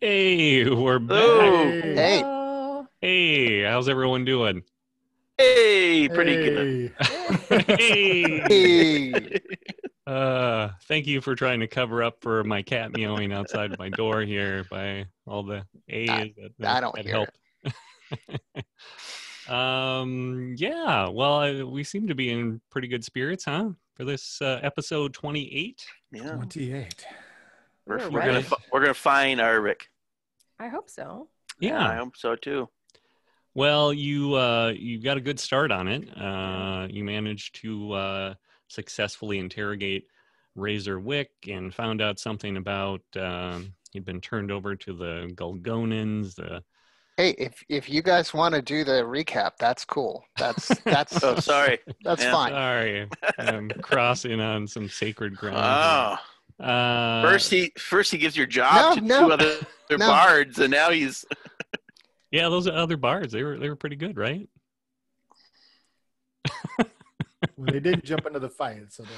Hey, we're back. Oh, Hey. Hello. Hey, how's everyone doing? hey, pretty good. Hey. Hey. Thank you for trying to cover up for my cat meowing outside my door here by all the A's I don't that hear helped. Yeah, well, we seem to be in pretty good spirits, huh? For this episode 28. Yeah, 28. we're We're gonna ready. we're gonna find our Rick. I hope so. Yeah, I Yeah. hope so too. Well, you got a good start on it. You managed to successfully interrogate Razor Wick and found out something about he'd been turned over to the Gulgonans. Hey, if you guys want to do the recap, that's cool. That's Oh, sorry. that's Yeah. fine. Sorry, I'm crossing on some sacred ground. Oh, here. first he gives your job to No. two other No. bards, and now he's Yeah, those other bards, they were pretty good, right? Well, they didn't jump into the fight, so they're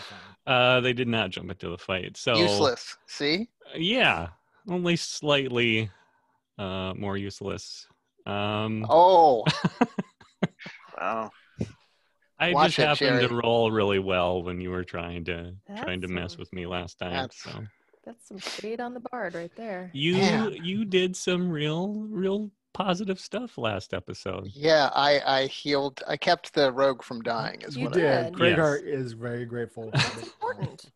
fine. They did not jump into the fight, so Useless. See? yeah, only slightly more useless. Oh, wow. I Watch just it, happened Jerry. to roll really well when you were trying to mess That's with me last time. That's- So That's some shade on the bard right there. Man. you did some real positive stuff last episode. yeah. I healed. I kept the rogue from dying. Is You what did. I Craig Yes. Hart is very grateful. Oh. For Important.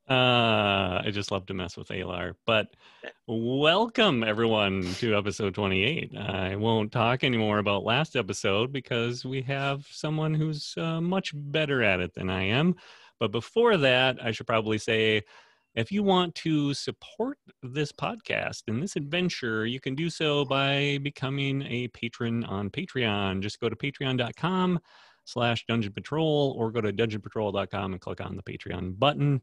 I just love to mess with Alar. But welcome everyone to episode 28. I won't talk anymore about last episode because we have someone who's much better at it than I am. But before that, I should probably say, if you want to support this podcast and this adventure, you can do so by becoming a patron on Patreon. Just go to patreon.com/Dungeon Patrol or go to dungeonpatrol.com and click on the Patreon button.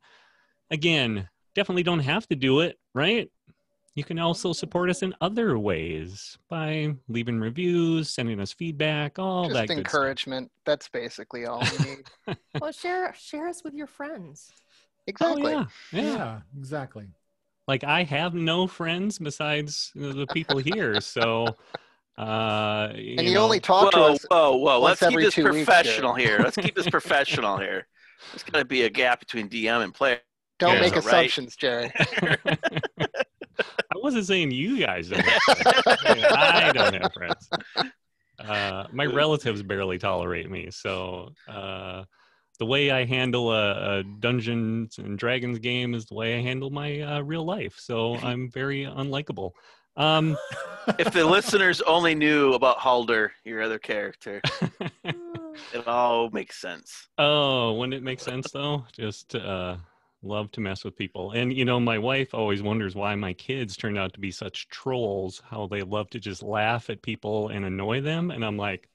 Again, definitely don't have to do it, right? You can also support us in other ways by leaving reviews, sending us feedback, all Just that good stuff. encouragement. That's basically all we need. Well, share us with your friends. Exactly. Oh, yeah. Yeah, exactly. Like, I have no friends besides the people here, so And you only talk to Whoa, us. whoa. once Let's keep every this 2 weeks, professional Jerry. here. Let's keep this professional here. There's got to be a gap between DM and player. Don't Yeah. make Right. assumptions, Jerry. I wasn't saying you guys don't have friends. I don't have friends. My relatives barely tolerate me, so the way I handle a Dungeons and Dragons game is the way I handle my real life. So I'm very unlikable. If the listeners only knew about Halder, your other character, it all makes sense. Oh, wouldn't it make sense though? Just love to mess with people. And my wife always wonders why my kids turned out to be such trolls, how they love to just laugh at people and annoy them. And I'm like,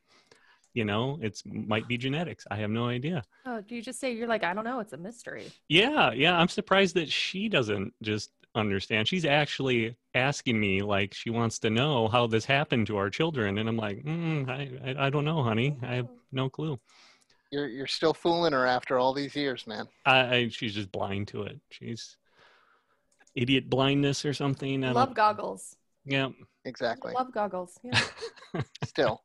it might be genetics. I have no idea. Oh, do you just say you're like, I don't know, it's a mystery? Yeah. I'm surprised that she doesn't just understand. She's actually asking me, like, she wants to know how this happened to our children. And I'm like, I don't know, honey. I have no clue. You're still fooling her after all these years, man. She's just blind to it. She's idiot blindness or something. I Love don't- goggles. Yeah. Exactly. Love goggles. Yeah. Still.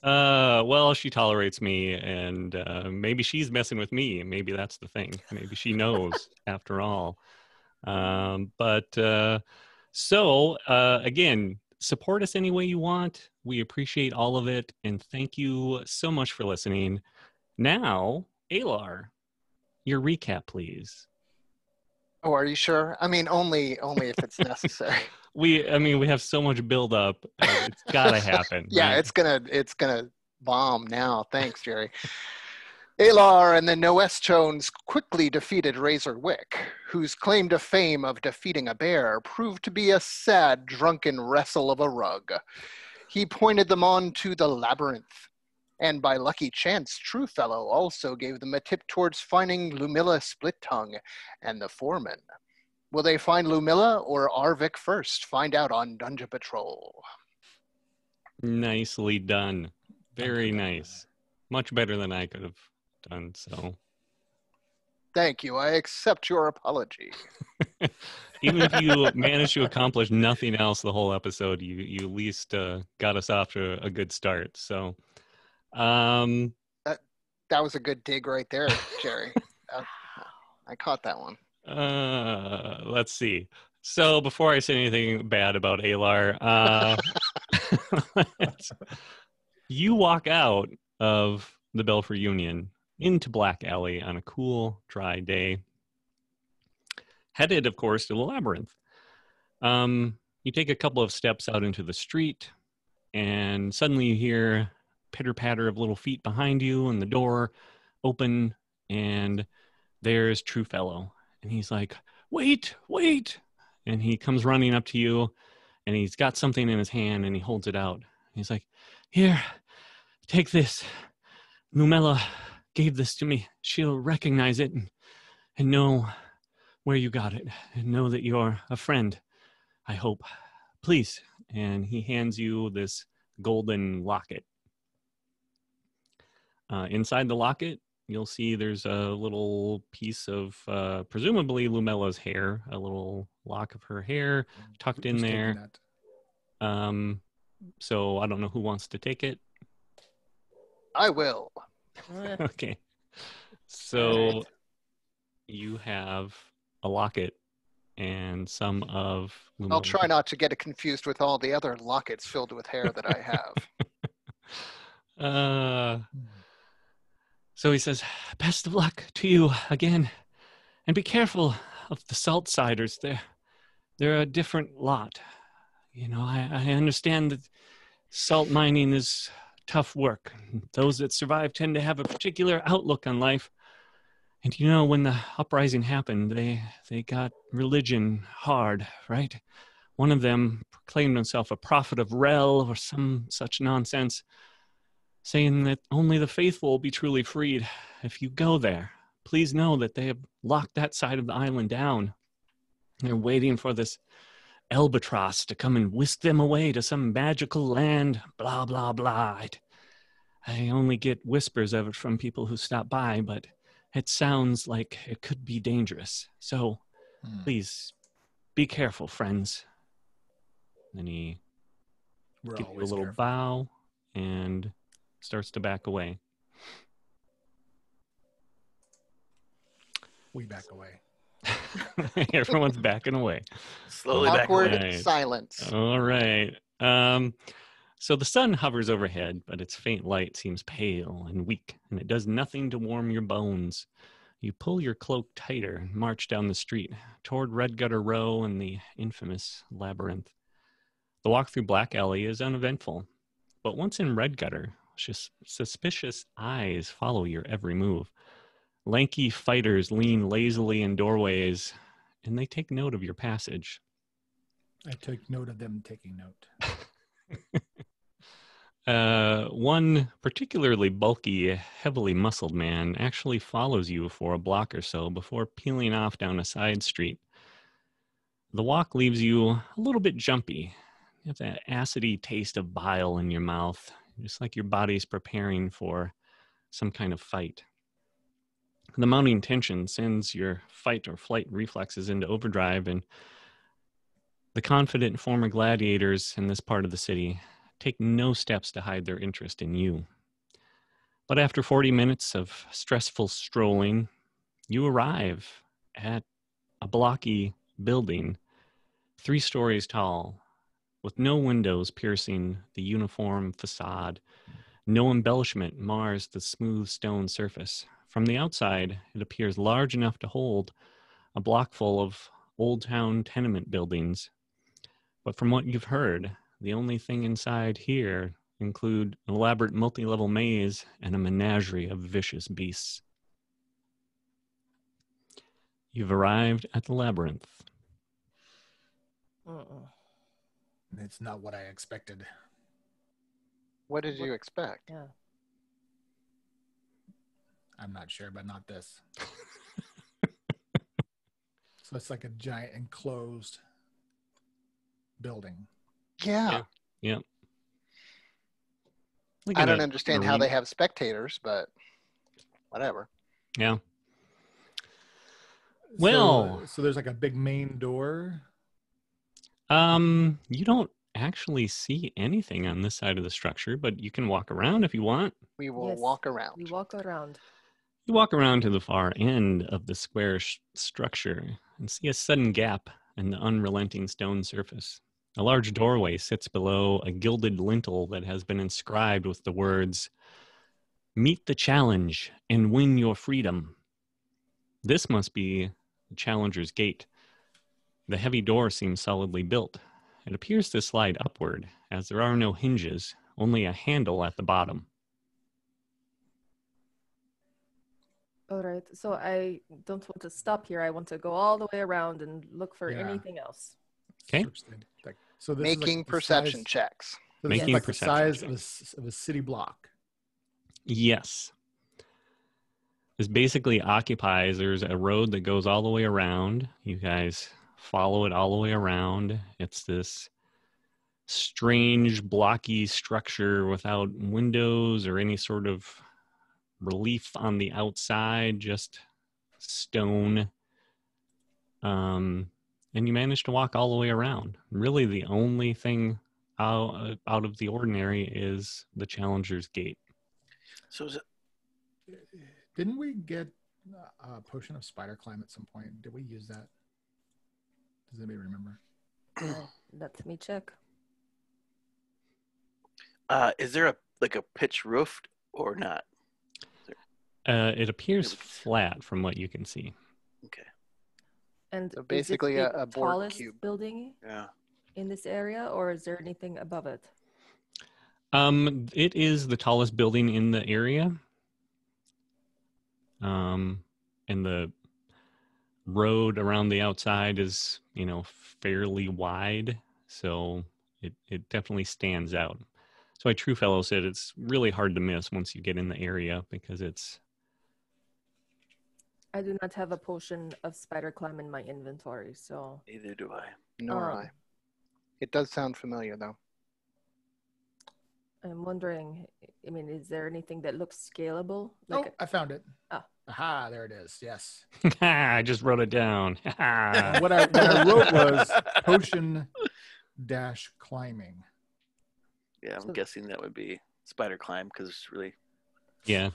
Well, she tolerates me, and maybe she's messing with me. Maybe that's the thing. Maybe she knows after all. So again, support us any way you want. We appreciate all of it, and thank you so much for listening. Now, Alar, your recap, please. Oh, are you sure? I mean, only if it's necessary. We have so much build up. It's gotta happen. Yeah, right? it's gonna bomb now. Thanks, Jerry. Alar and the Noeschones quickly defeated Razor Wick, whose claim to fame of defeating a bear proved to be a sad, drunken wrestle of a rug. He pointed them on to the labyrinth, and by lucky chance, Truefellow also gave them a tip towards finding Lumilla Split-Tongue and the foreman. Will they find Lumilla or Arvik first? Find out on Dungeon Patrol. Nicely done. Very nice. Much better than I could have done. So Thank you. I accept your apology. even if you manage to accomplish nothing else the whole episode, you at least got us off to a good start. So, That was a good dig right there, Jerry. I caught that one. let's see. So before I say anything bad about Alar, you walk out of the Belfry Union into Black Alley on a cool, dry day, headed, of course, to the labyrinth. You take a couple of steps out into the street, and suddenly you hear pitter-patter of little feet behind you, and the door open, and there's Truefellow. And he's like, wait. And he comes running up to you, and he's got something in his hand, and he holds it out. He's like, here, take this. Lumella gave this to me. She'll recognize it and know where you got it, and know that you're a friend, I hope. Please. And he hands you this golden locket. Inside the locket, you'll see there's a little piece of presumably Lumella's hair, a little lock of her hair tucked in Who's taking there. that? So I don't know who wants to take it. I will. Okay. So you have a locket and some of I'll Lumella's try not to get it confused with all the other lockets filled with hair that I have. So he says, best of luck to you again. And be careful of the salt siders. They're a different lot. You know, I understand that salt mining is tough work. Those that survive tend to have a particular outlook on life. And you know, when the uprising happened, they got religion hard, right? One of them proclaimed himself a prophet of Rel or some such nonsense, saying that only the faithful will be truly freed. If you go there, please know that they have locked that side of the island down. They're waiting for this albatross to come and whisk them away to some magical land, blah, blah, blah. I only get whispers of it from people who stop by, but it sounds like it could be dangerous. So please be careful, friends. Then he We're gives you a always little careful. bow and starts to back away. We back away. Everyone's backing away. Slowly back Awkward away. Right. silence. All right. So the sun hovers overhead, but its faint light seems pale and weak, and it does nothing to warm your bones. You pull your cloak tighter and march down the street toward Red Gutter Row and the infamous labyrinth. The walk through Black Alley is uneventful, but once in Red Gutter, suspicious eyes follow your every move. Lanky fighters lean lazily in doorways, and they take note of your passage. I took note of them taking note. One particularly bulky, heavily muscled man actually follows you for a block or so before peeling off down a side street. The walk leaves you a little bit jumpy. You have that acidy taste of bile in your mouth, just like your body's preparing for some kind of fight. The mounting tension sends your fight or flight reflexes into overdrive, and the confident former gladiators in this part of the city take no steps to hide their interest in you. But after 40 minutes of stressful strolling, you arrive at a blocky building, 3 stories tall, with no windows piercing the uniform facade. No embellishment mars the smooth stone surface. From the outside, it appears large enough to hold a block full of old town tenement buildings. But from what you've heard, the only thing inside here include an elaborate multi-level maze and a menagerie of vicious beasts. You've arrived at the labyrinth. It's not what I expected. What did you expect? Yeah. I'm not sure, but not this. So it's like a giant enclosed building. Yeah. Yeah. Like I in don't a understand how arena. they have spectators, but whatever. Yeah. Well- so there's like a big main door. You don't actually see anything on this side of the structure, but you can walk around if you want. We will Yes, walk around. We walk around. You walk around to the far end of the square structure and see a sudden gap in the unrelenting stone surface. A large doorway sits below a gilded lintel that has been inscribed with the words, "Meet the challenge and win your freedom." This must be the Challenger's Gate. The heavy door seems solidly built. It appears to slide upward, as there are no hinges, only a handle at the bottom. All right. So I don't want to stop here. I want to go all the way around and look for Yeah. anything else. Okay. Search so this Making is like the perception size, checks. So this Making is like the perception size checks. of a city block. Yes. This basically occupies, there's a road that goes all the way around. You guys follow it all the way around. It's this strange, blocky structure without windows or any sort of relief on the outside, just stone. And you manage to walk all the way around. Really, the only thing out of the ordinary is the Challenger's Gate. So is it, Didn't we get a potion of spider climb at some point? Did we use that? Does anybody remember? Let me check. is there a pitch roof or not? It appears flat from what you can see. Okay. And So is it basically the a board tallest cube. building Yeah. in this area, or is there anything above it? It is the tallest building in the area. And the road around the outside is, fairly wide, so it definitely stands out. So why True Fellow said it's really hard to miss once you get in the area because it's. I do not have a potion of spider climb in my inventory, so Neither do I. Nor I. It does sound familiar, though. I'm wondering, is there anything that looks scalable? Oh, I found it. Ah. Aha, there it is. Yes. I just wrote it down. What I wrote was potion dash climbing. Yeah, I'm So- guessing that would be spider climb because it's really. Yeah.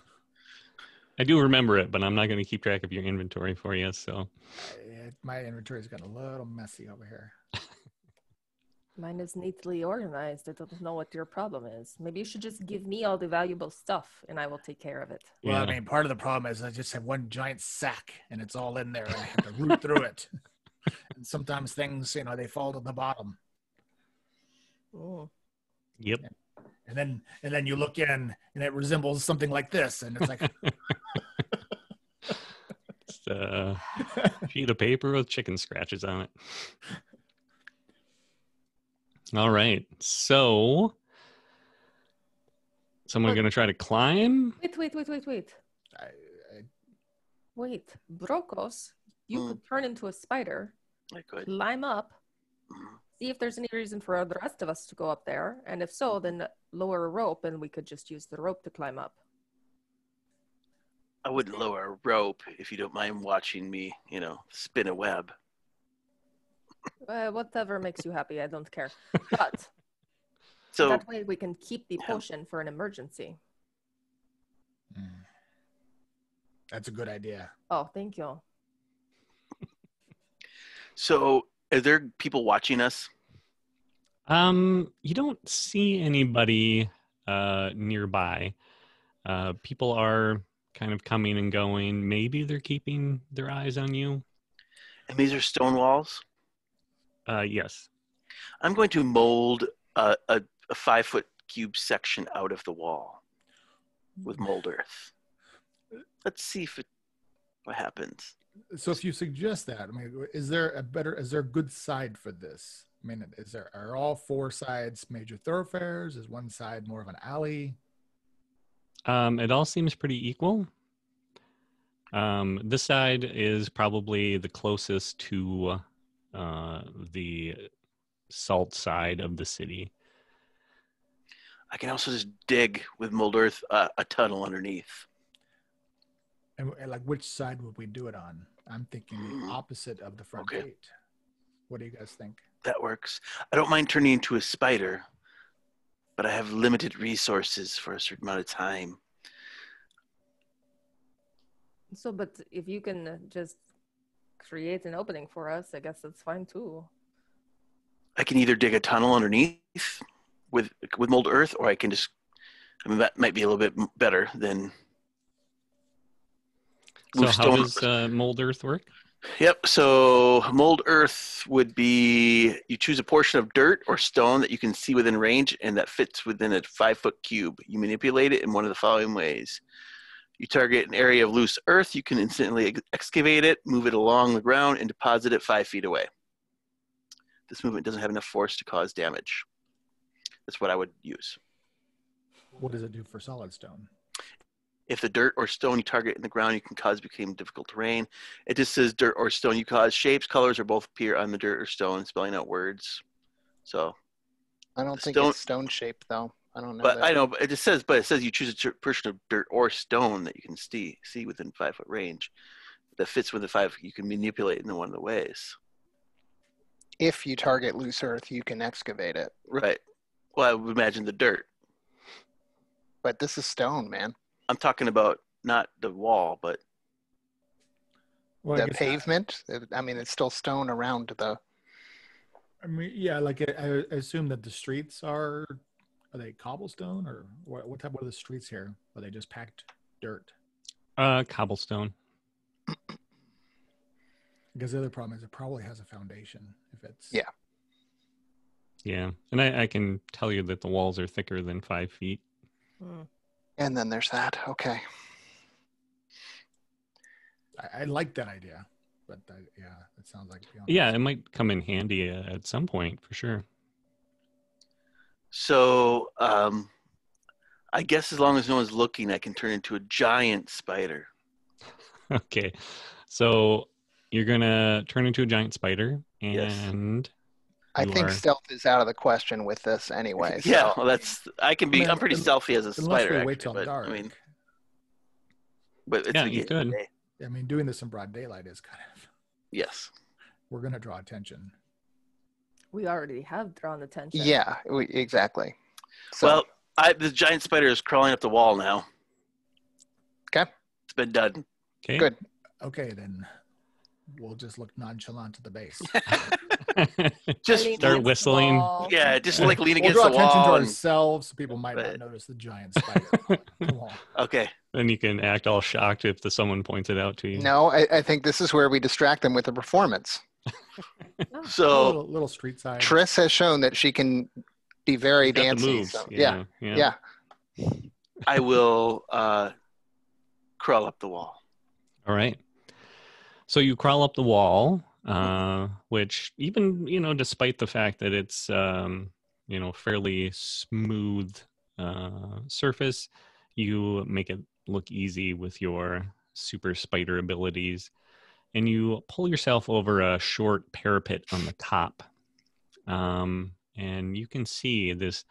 I do remember it, but I'm not going to keep track of your inventory for you, so. My inventory's got a little messy over here. Mine is neatly organized. I don't know what your problem is. Maybe you should just give me all the valuable stuff and I will take care of it. Well, Yeah. I mean, part of the problem is I just have one giant sack and it's all in there and I have to root through it. And sometimes things, they fall to the bottom. Mm. Yep. And then you look in and it resembles something like this. And it's like, It's a sheet of paper with chicken scratches on it. All right. So, someone going to try to climb? Wait. I, Wait. Brokos, you could turn into a spider, I could. climb up, Mhm. see if there's any reason for the rest of us to go up there. And if so, then lower a rope and we could just use the rope to climb up. I wouldn't lower a rope if you don't mind watching me, spin a web. Whatever makes you happy, I don't care. But So that way we can keep the Yeah. potion for an emergency. that's a good idea. Oh, thank you. are there people watching us? You don't see anybody nearby. People are kind of coming and going. Maybe they're keeping their eyes on you. And these are stone walls. Yes. I'm going to mold a 5-foot cube section out of the wall with mold earth. Let's see what happens. So if you suggest that, is there a good side for this? Are all four sides major thoroughfares? Is one side more of an alley? It all seems pretty equal. This side is probably the closest to the salt side of the city. I can also just dig with mold earth a tunnel underneath. And like, which side would we do it on? I'm thinking the opposite of the front Okay. gate. What do you guys think? That works. I don't mind turning into a spider, but I have limited resources for a certain amount of time. So, but if you can just create an opening for us, I guess that's fine too. I can either dig a tunnel underneath with mold earth, or I can just. I mean, that might be a little bit better than. So move how stone. does mold earth work? Yep. So mold earth would be you choose a portion of dirt or stone that you can see within range and that fits within a 5-foot cube. You manipulate it in one of the following ways. You target an area of loose earth, you can instantly excavate it, move it along the ground, and deposit it 5 feet away. This movement doesn't have enough force to cause damage. That's what I would use. What does it do for solid stone? If the dirt or stone you target in the ground you can cause became difficult terrain. It just says dirt or stone you cause shapes, colors, or both appear on the dirt or stone, spelling out words. So I don't think stone- it's stone shaped though. I don't know. But that. I know, but it says you choose a portion of dirt or stone that you can see within 5-foot range that fits within 5. You can manipulate in one of the ways. If you target loose earth, you can excavate it. Right. Well, I would imagine the dirt. But this is stone, man. I'm talking about not the wall, but Well, I The guess pavement. I mean, it's still stone around the. I mean, yeah, like I assume that the streets are they cobblestone or what type of the streets here? Are they just packed dirt? Cobblestone. Because the other problem is it probably has a foundation if it's Yeah. Yeah, and I can tell you that the walls are thicker than 5 feet. Hmm. And then there's that. Okay. I like that idea, but yeah, it sounds like Yeah, it might come in handy at some point for sure. so I guess as long as no one's looking, I can turn into a giant spider. Okay, so you're gonna turn into a giant spider, Yes. and I you think are- stealth is out of the question with this anyway. Yeah, So well, I'm pretty un- stealthy as a unless spider. we wait Actually, till but dark. I mean, but it's Yeah, the you beginning of the could. day. I mean, doing this in broad daylight is kind of Yes. we're gonna draw attention. We already have drawn attention. yeah, exactly. So, Well, the giant spider is crawling up the wall now. Okay. It's been done. okay. Good. Okay, then we'll just look nonchalant to the base. Just Lean Start against the whistling. wall. yeah, just like lean We'll against draw the attention to wall. And, ourselves so people might not Right. notice the giant spider. Come on. okay. Then you can act all shocked if someone points it out to you. no, I think this is where we distract them with the performance. Oh, So a little street side. Triss has shown that she can be very You've got the dancy. moves. So, Yeah. yeah. I will crawl up the wall. All right. So you crawl up the wall, which even, despite the fact that it's, fairly smooth surface, you make it look easy with your super spider abilities. And you pull yourself over a short parapet on the top. And you can see this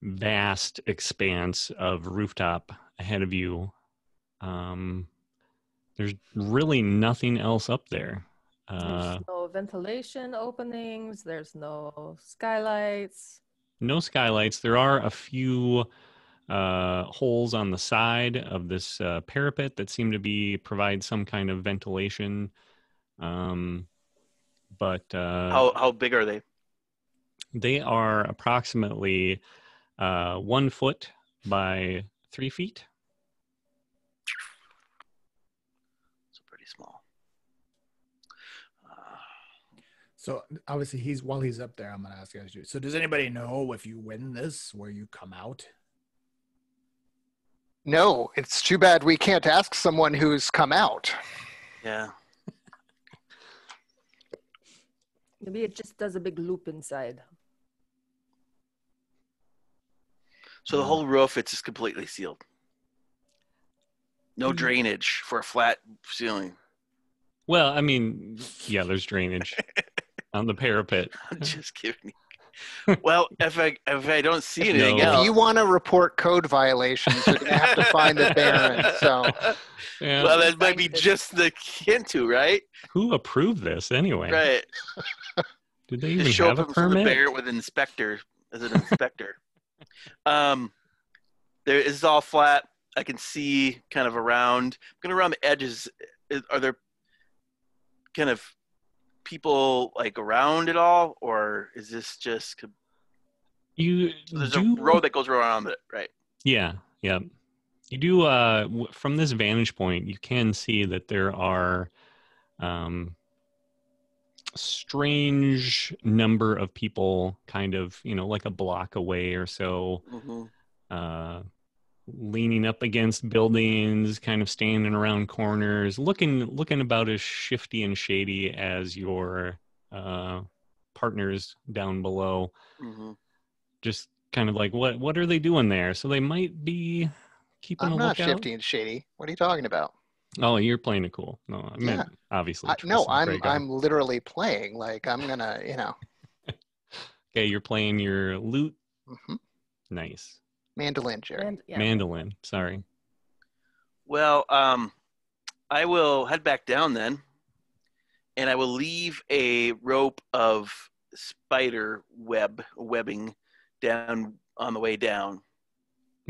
vast expanse of rooftop ahead of you. There's really nothing else up there. There's no ventilation openings. There's no skylights. No skylights. There are a few holes on the side of this parapet that seem to provide some kind of ventilation. But How big are they? they are approximately 1 foot by 3 feet. So pretty small. So obviously while he's up there, I'm gonna ask you guys. So does anybody know if you win this, where you come out? No, it's too bad we can't ask someone who's come out. Yeah. Maybe it just does a big loop inside. So the whole roof, it's just completely sealed. No drainage for a flat ceiling. Well, I mean, yeah, there's drainage on the parapet. I'm just kidding. Well, if I don't see anything No. If else, you want to report code violations, you're going to have to find the Baron. So Yeah. well, that might be Find it. just the hint to, right? Who approved this anyway? Right. Did they Just even show have a up in front of the permit? bear with an inspector as an inspector. There is all flat. I can see kind of around. I'm going around the edges. Are there kind of people like around it all, or is this just You there's do a road that goes around it, right? Yeah, yeah. You do from this vantage point, you can see that there are strange number of people kind of, like a block away or so, Mm-hmm. leaning up against buildings, kind of standing around corners, looking about as shifty and shady as your partners down below. Mm-hmm. Just kind of like, what are they doing there? So they might be keeping I'm a not lookout. shifty and shady. What are you talking about? Oh, you're playing it cool. No, I meant Yeah. obviously. No, Tristan Kragar. I'm literally playing. Like I'm gonna, Okay, you're playing your lute. mhm. Nice. Mandolin, Jerry. And yeah. Mandolin. Sorry. Well, I will head back down then, and I will leave a rope of spider webbing down on the way down.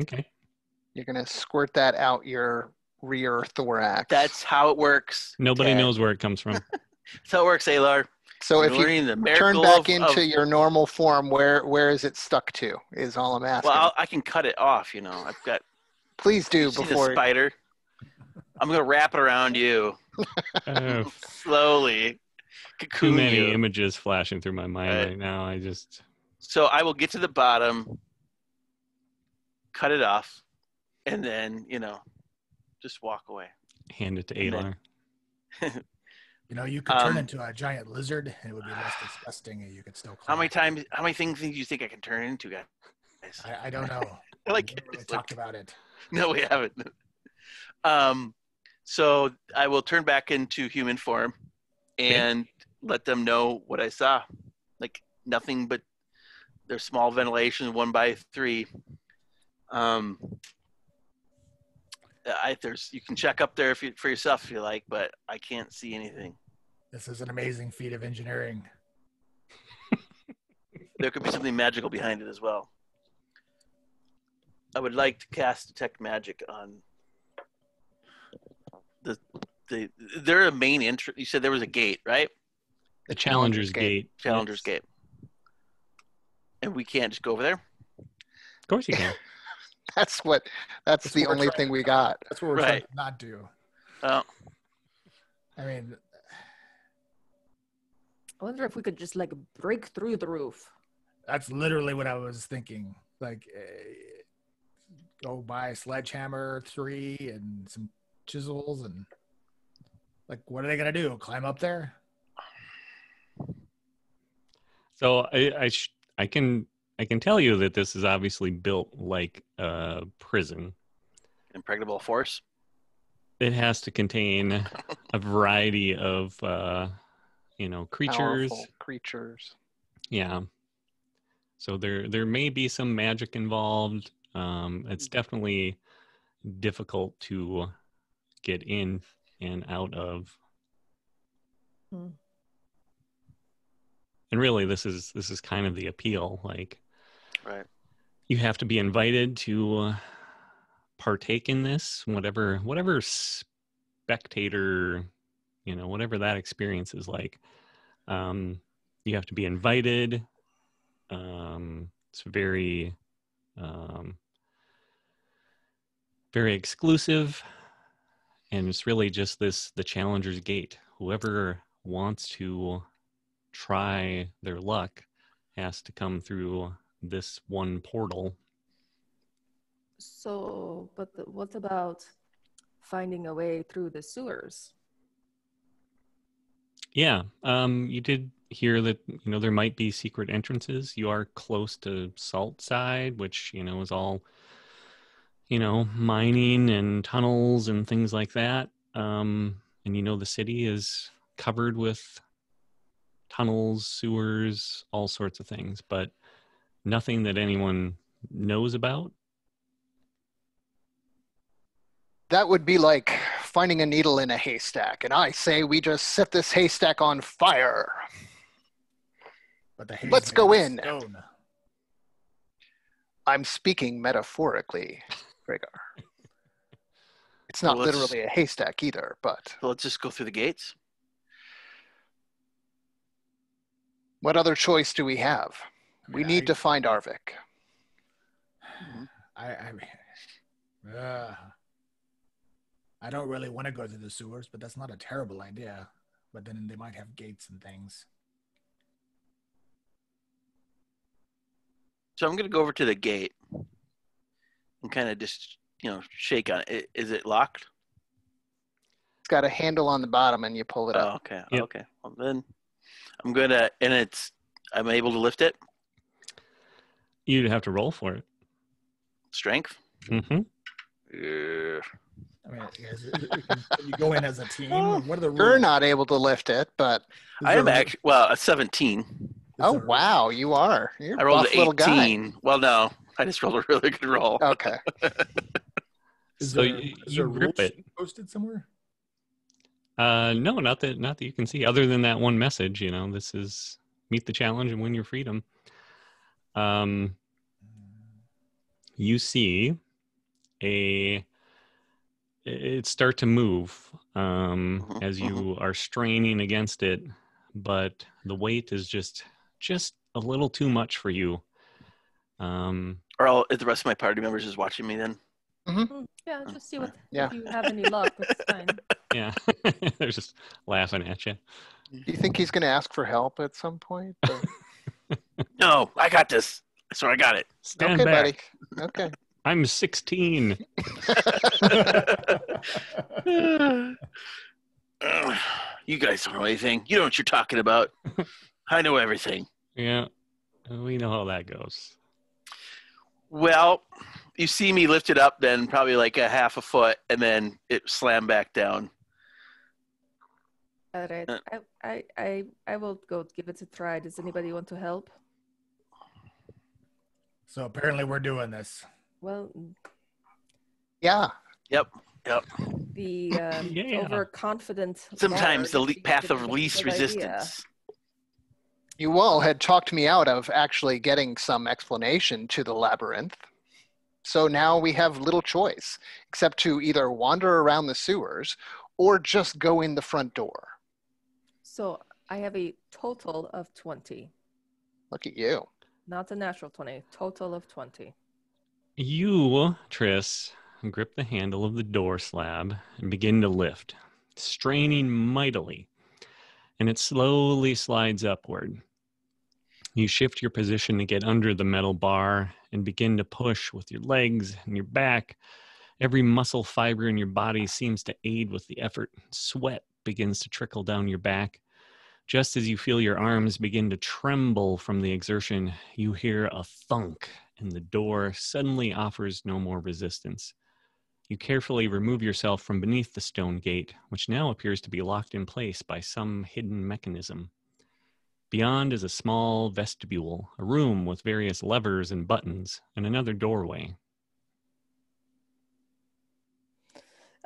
Okay. You're gonna squirt that out your rear thorax. That's how it works. Nobody Ted. knows where it comes from. That's how it works, Alar. so. If You're you learning the turn miracle back of- into your normal form, where is it stuck to? Is all I'm asking. well, I can cut it off. I've got. Please do You see the before. spider? I'm gonna wrap it around you Oh, slowly. too Cocoon many you. images flashing through my mind Right. right now. I just So I will get to the bottom, cut it off, and then just walk away. hand it to And Alar. then- You could turn Um, into a giant lizard, and it would be less disgusting, and you could still. How many climb. times? How many things do you think I can turn into, guys? I don't know. Like, We it's talked about it. no, we haven't. So I will turn back into human form and let them know what I saw. Like nothing but there's small ventilation 1x3. You can check up there for yourself if you like, but I can't see anything. This is an amazing feat of engineering. There could be something magical behind it as well. I would like to cast detect magic on they're a main entrance. You said there was a gate, right? The Challenger's Gate. Challenger's Yes. Gate. And we can't just go over there? Of course you can. That's That's the what we're only trying thing to we do. got. That's what we're trying Right. to not do. Oh, I mean, I wonder if we could just like break through the roof. that's literally what I was thinking. Like, go buy a sledgehammer 3 and some chisels, and like, what are they gonna do? Climb up there? So I can tell you that this is obviously built like a prison. impregnable force. It has to contain a variety of creatures. Powerful creatures. Yeah. So there may be some magic involved. It's definitely difficult to get in and out of. Hmm. And really, this is kind of the appeal. Like, Right. you have to be invited to partake in this, whatever spectator, whatever that experience is like. You have to be invited. It's very, very exclusive, and it's really just the Challenger's Gate. Whoever wants to try their luck has to come through this one portal. So, but what about finding a way through the sewers? Yeah, you did hear that there might be secret entrances. You are close to Salt Side, which is all mining and tunnels and things like that. And the city is covered with tunnels, sewers, all sorts of things. But nothing that anyone knows about? That would be like finding a needle in a haystack, and I say we just set this haystack on fire. But the hay's Let's made go of in. stone. I'm speaking metaphorically, Rhaegar. It's not Well, let's- literally a haystack either, but So let's just go through the gates. what other choice do we have? I We mean, need to find Arvik. I don't really want to go to the sewers, but that's not a terrible idea. But then they might have gates and things. So I'm going to go over to the gate and kind of just, shake on it. Is it locked? It's got a handle on the bottom and you pull it Oh, up. okay. Yep. Okay. Well, then I'm going to, and I'm able to lift it. You'd have to roll for it. Strength. Mm-hmm. Yeah. I mean, can you go in as a team? What are the rules? You're not able to lift it, but I am actually, a 17. oh wow, you are. You're I a rolled buff an little guy. 18. Well, no, I just rolled a really good roll. Okay. So you grip it. Posted somewhere? No, not that you can see. Other than that one message, this is meet the challenge and win your freedom. You see it start to move as you are straining against it, but the weight is just a little too much for you. Or the rest of my party members is watching me then. Yeah, just see what Yeah. if you have any luck. That's fine. Yeah, they're just laughing at you. Do you think he's going to ask for help at some point? Or- No, I got this. So I got it. Stand okay, back. buddy. Okay. I'm 16. You guys don't know anything. You know what you're talking about. I know everything. Yeah, we know how that goes. Well, you see me lift it up then probably like a half a foot and then it slammed back down. All right, I will go give it a try. Does anybody want to help? So apparently we're doing this. Well, Yeah. Yep. the Yeah. overconfident. Sometimes the bard seems path to of be a least good idea. resistance. You all had talked me out of actually getting some explanation to the labyrinth. So now we have little choice except to either wander around the sewers or just go in the front door. So I have a total of 20. Look at you. Not a natural 20, total of 20. You, Triss, grip the handle of the door slab and begin to lift, straining mightily, and it slowly slides upward. You shift your position to get under the metal bar and begin to push with your legs and your back. Every muscle fiber in your body seems to aid with the effort. Sweat begins to trickle down your back. Just as you feel your arms begin to tremble from the exertion, you hear a thunk, and the door suddenly offers no more resistance. You carefully remove yourself from beneath the stone gate, which now appears to be locked in place by some hidden mechanism. Beyond is a small vestibule, a room with various levers and buttons, and another doorway.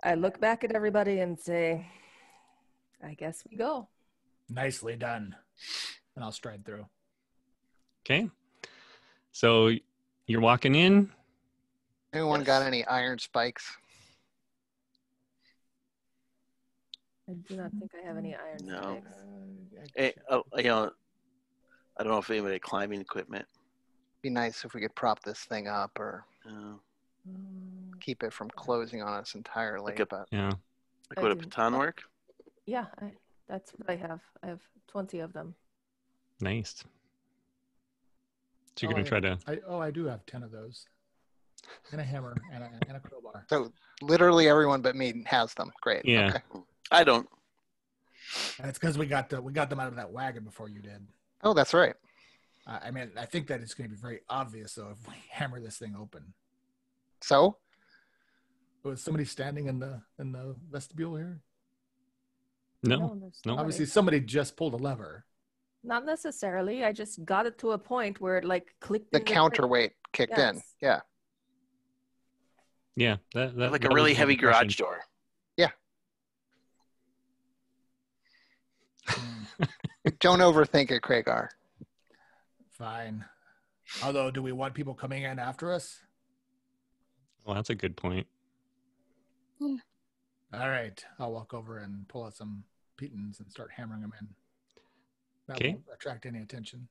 I look back at everybody and say, I guess we go. Nicely done. And I'll stride through. Okay. So you're walking in. Anyone Yes. got any iron spikes? I do not think I have any iron No. spikes. I don't know if anybody had climbing equipment. Be nice if we could prop this thing up or keep it from closing on us entirely. Like a- But Yeah. Like I would a didn't- baton work? Yeah, that's what I have. I have 20 of them. Nice. So you're Oh, going to try to... I do have 10 of those. And a hammer and a crowbar. so literally everyone but me has them. Great. Yeah. Okay. I don't. And it's because we got them out of that wagon before you did. Oh, that's right. I mean, I think that it's going to be very obvious, though, if we hammer this thing open. So Was somebody standing in the vestibule here? No. there's no. nobody. Obviously, somebody just pulled a lever. Not necessarily. I just got it to a point where it like clicked The in the counterweight kicked in. Yes. Yeah. Yeah, that Like that a really was the heavy impression. garage door. Don't overthink it, Kragar. Fine. Although, do we want people coming in after us? Well, that's a good point. All right. I'll walk over and pull out some pitons and start hammering them in. That Okay. won't attract any attention.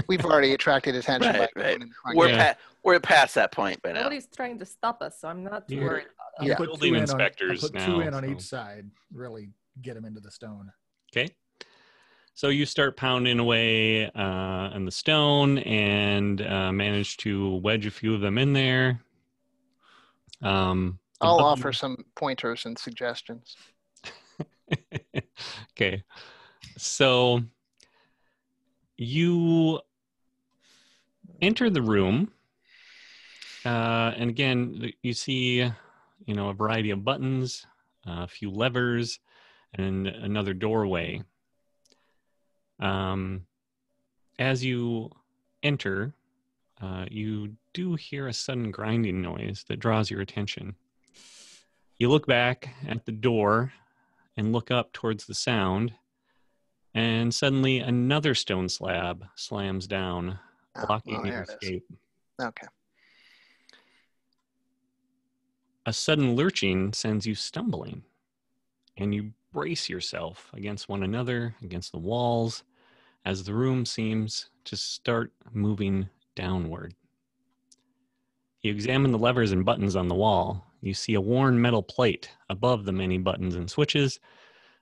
We've already attracted attention Right, by right. going in the front We're gate. we're past that point by now. Nobody's trying to stop us, so I'm not too You're- worried about I'll Yeah. put Building two in inspectors I'll put now, two in on so- each side. Really get them into the stone. Okay. So you start pounding away on the stone and manage to wedge a few of them in there. The I'll button- offer some pointers and suggestions. Okay. So you enter the room, and again, you see, a variety of buttons, a few levers, and another doorway. As you enter, you do hear a sudden grinding noise that draws your attention. You look back at the door and look up towards the sound, and suddenly another stone slab slams down, blocking there your it is. escape. Okay. A sudden lurching sends you stumbling, and you brace yourself against one another, against the walls, as the room seems to start moving downward. You examine the levers and buttons on the wall. You see a worn metal plate above the many buttons and switches.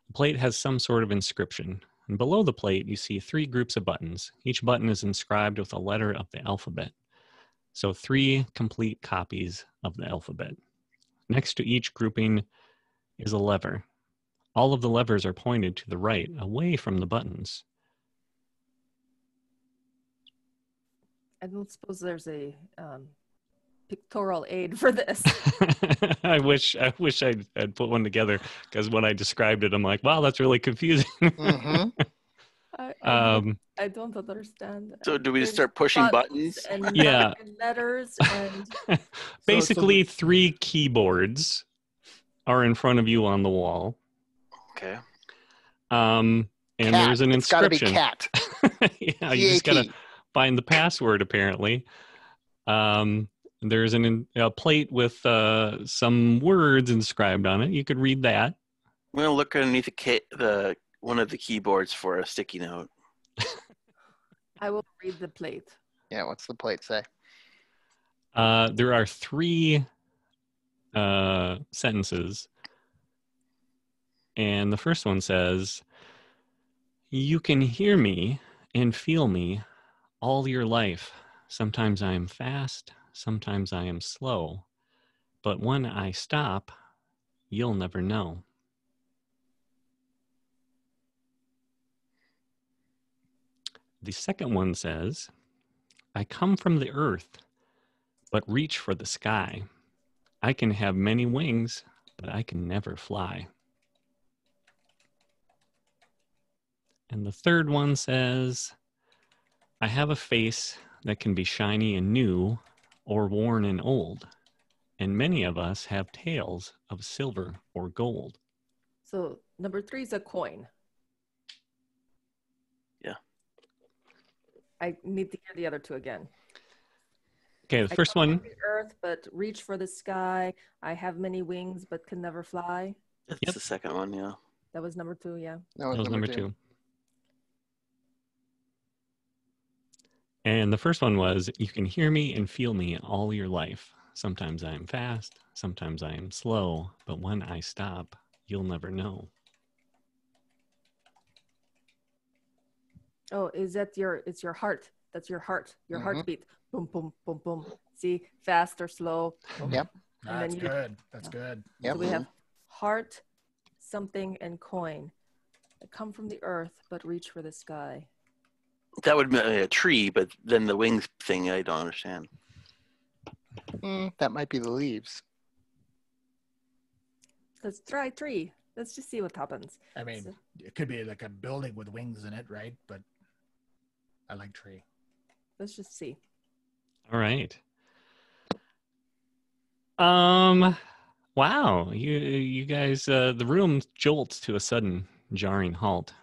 The plate has some sort of inscription. And below the plate, you see 3 groups of buttons. Each button is inscribed with a letter of the alphabet. So 3 complete copies of the alphabet. Next to each grouping is a lever. All of the levers are pointed to the right, away from the buttons. I don't suppose there's a pictorial aid for this. I wish I'd put one together, because when I described it, I'm like, wow, that's really confusing. Mm-hmm. I don't understand. So do we just There's start pushing buttons? and Yeah. and letters and Basically, 3 keyboards are in front of you on the wall. Okay. And Cat. there's an It's got to be inscription. cat. Yeah, you just gotta CAT. find the password, apparently. There's a plate with some words inscribed on it. You could read that. I'm gonna look underneath the one of the keyboards for a sticky note. I will read the plate. Yeah, what's the plate say? There are 3 sentences. And the first one says, "You can hear me and feel me all your life. Sometimes I am fast, sometimes I am slow. But when I stop, you'll never know." The second one says, "I come from the earth, but reach for the sky. I can have many wings, but I can never fly." And the third one says, "I have a face that can be shiny and new or worn and old, and many of us have tails of silver or gold." So number 3 is a coin. Yeah. I need to hear the other 2 again. Okay, the I first come one, from the earth, but reach for the sky. I have many wings, but can never fly. That's Yep. the second one, yeah. That was number 2, yeah. That that was number 2. 2. And the first one was, "You can hear me and feel me all your life. Sometimes I am fast, sometimes I am slow, but when I stop, you'll never know." Oh, it's your heart. That's your heart. Your Mhm. heartbeat. Boom, boom, boom, boom. See, fast or slow. Boom. Yep. And That's then you- good. That's good. Yep. So we have heart, something, and coin. I come from the earth, but reach for the sky. That would be a tree, but then the wings thing, I don't understand. That might be the leaves. Let's try tree. Let's just see what happens. I mean, So- it could be like a building with wings in it, right? But I like tree. Let's just see. All right. Wow. You guys, the room jolts to a sudden jarring halt,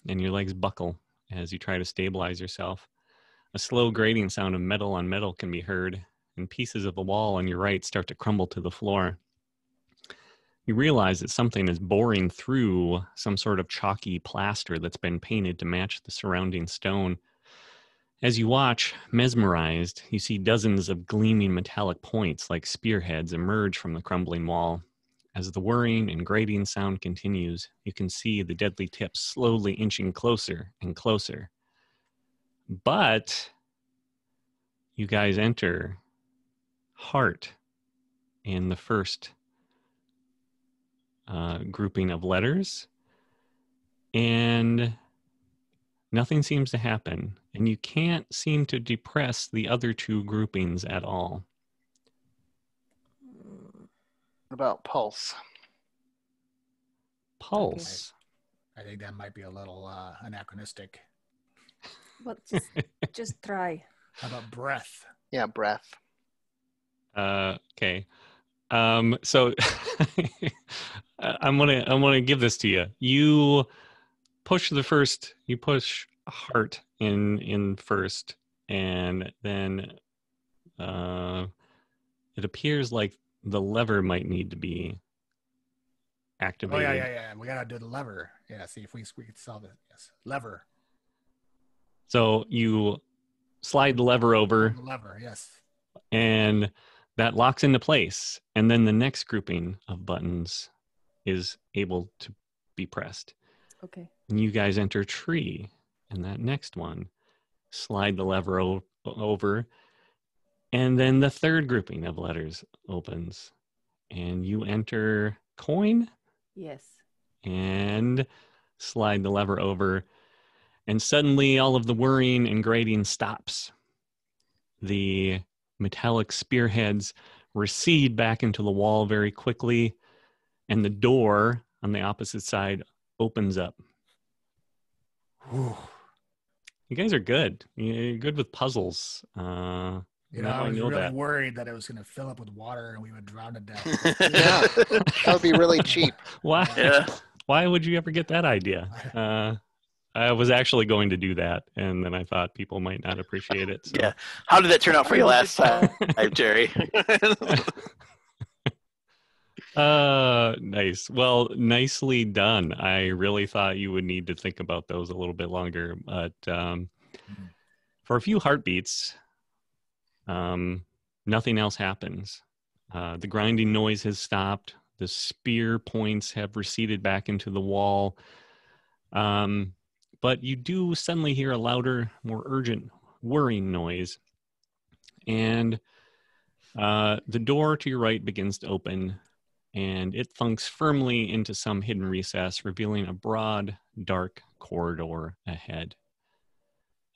and your legs buckle as you try to stabilize yourself. A slow grating sound of metal on metal can be heard, and pieces of the wall on your right start to crumble to the floor. You realize that something is boring through some sort of chalky plaster that's been painted to match the surrounding stone. As you watch, mesmerized, you see dozens of gleaming metallic points like spearheads emerge from the crumbling wall. As the whirring and grating sound continues, you can see the deadly tips slowly inching closer and closer. But you guys enter heart in the first grouping of letters, and nothing seems to happen, and you can't seem to depress the other two groupings at all. What about pulse? Pulse. I think that might be a little anachronistic. But just try. How about breath? Yeah, breath. Okay. So I'm gonna give this to you. You push heart in first, and then it appears like the lever might need to be Oh activated. yeah. We gotta do the lever. Yeah, see if we can solve it. Yes, lever. So you slide the lever over, The lever. Yes. and that locks into place. And then the next grouping of buttons is able to be pressed. Okay. And you guys enter tree, and that next one, slide the lever over, and then the third grouping of letters opens, and you enter coin Yes. and slide the lever over, and suddenly all of the whirring and grating stops. The metallic spearheads recede back into the wall very quickly, and the door on the opposite side opens up. Whew. You guys are good. You're good with puzzles. You know, Now I I was know really that. worried that it was gonna fill up with water and we would drown to death. Yeah, that would be really cheap. Why? Yeah. Why would you ever get that idea? I was actually going to do that, and then I thought people might not appreciate it. So. Yeah. How did that turn out for you last time, Uh, Jerry? Nice. Well, nicely done. I really thought you would need to think about those a little bit longer, but for a few heartbeats, nothing else happens. The grinding noise has stopped. The spear points have receded back into the wall. But you do suddenly hear a louder, more urgent whirring noise. And the door to your right begins to open, and it thunks firmly into some hidden recess, revealing a broad, dark corridor ahead.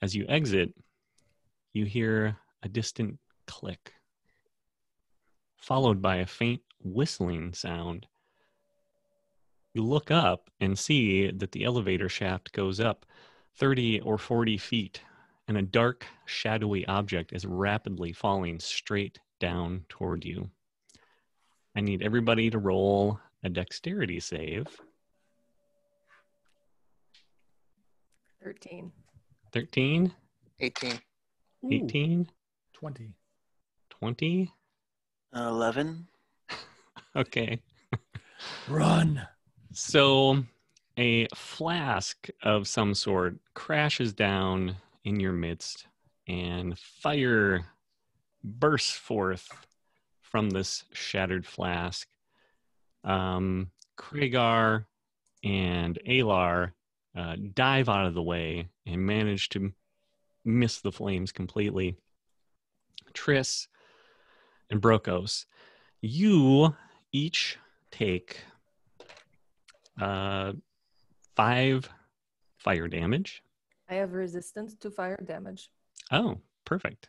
As you exit, you hear a distant click, followed by a faint whistling sound. You look up and see that the elevator shaft goes up 30 or 40 feet, and a dark, shadowy object is rapidly falling straight down toward you. I need everybody to roll a dexterity save. 13. 13, 18. 18, 20. 20. 11. Okay. Run. So a flask of some sort crashes down in your midst, and fire bursts forth from this shattered flask. Kragar and Alar dive out of the way and manage to miss the flames completely. Triss and Brokos, you each take 5 fire damage. I have resistance to fire damage. Oh, perfect.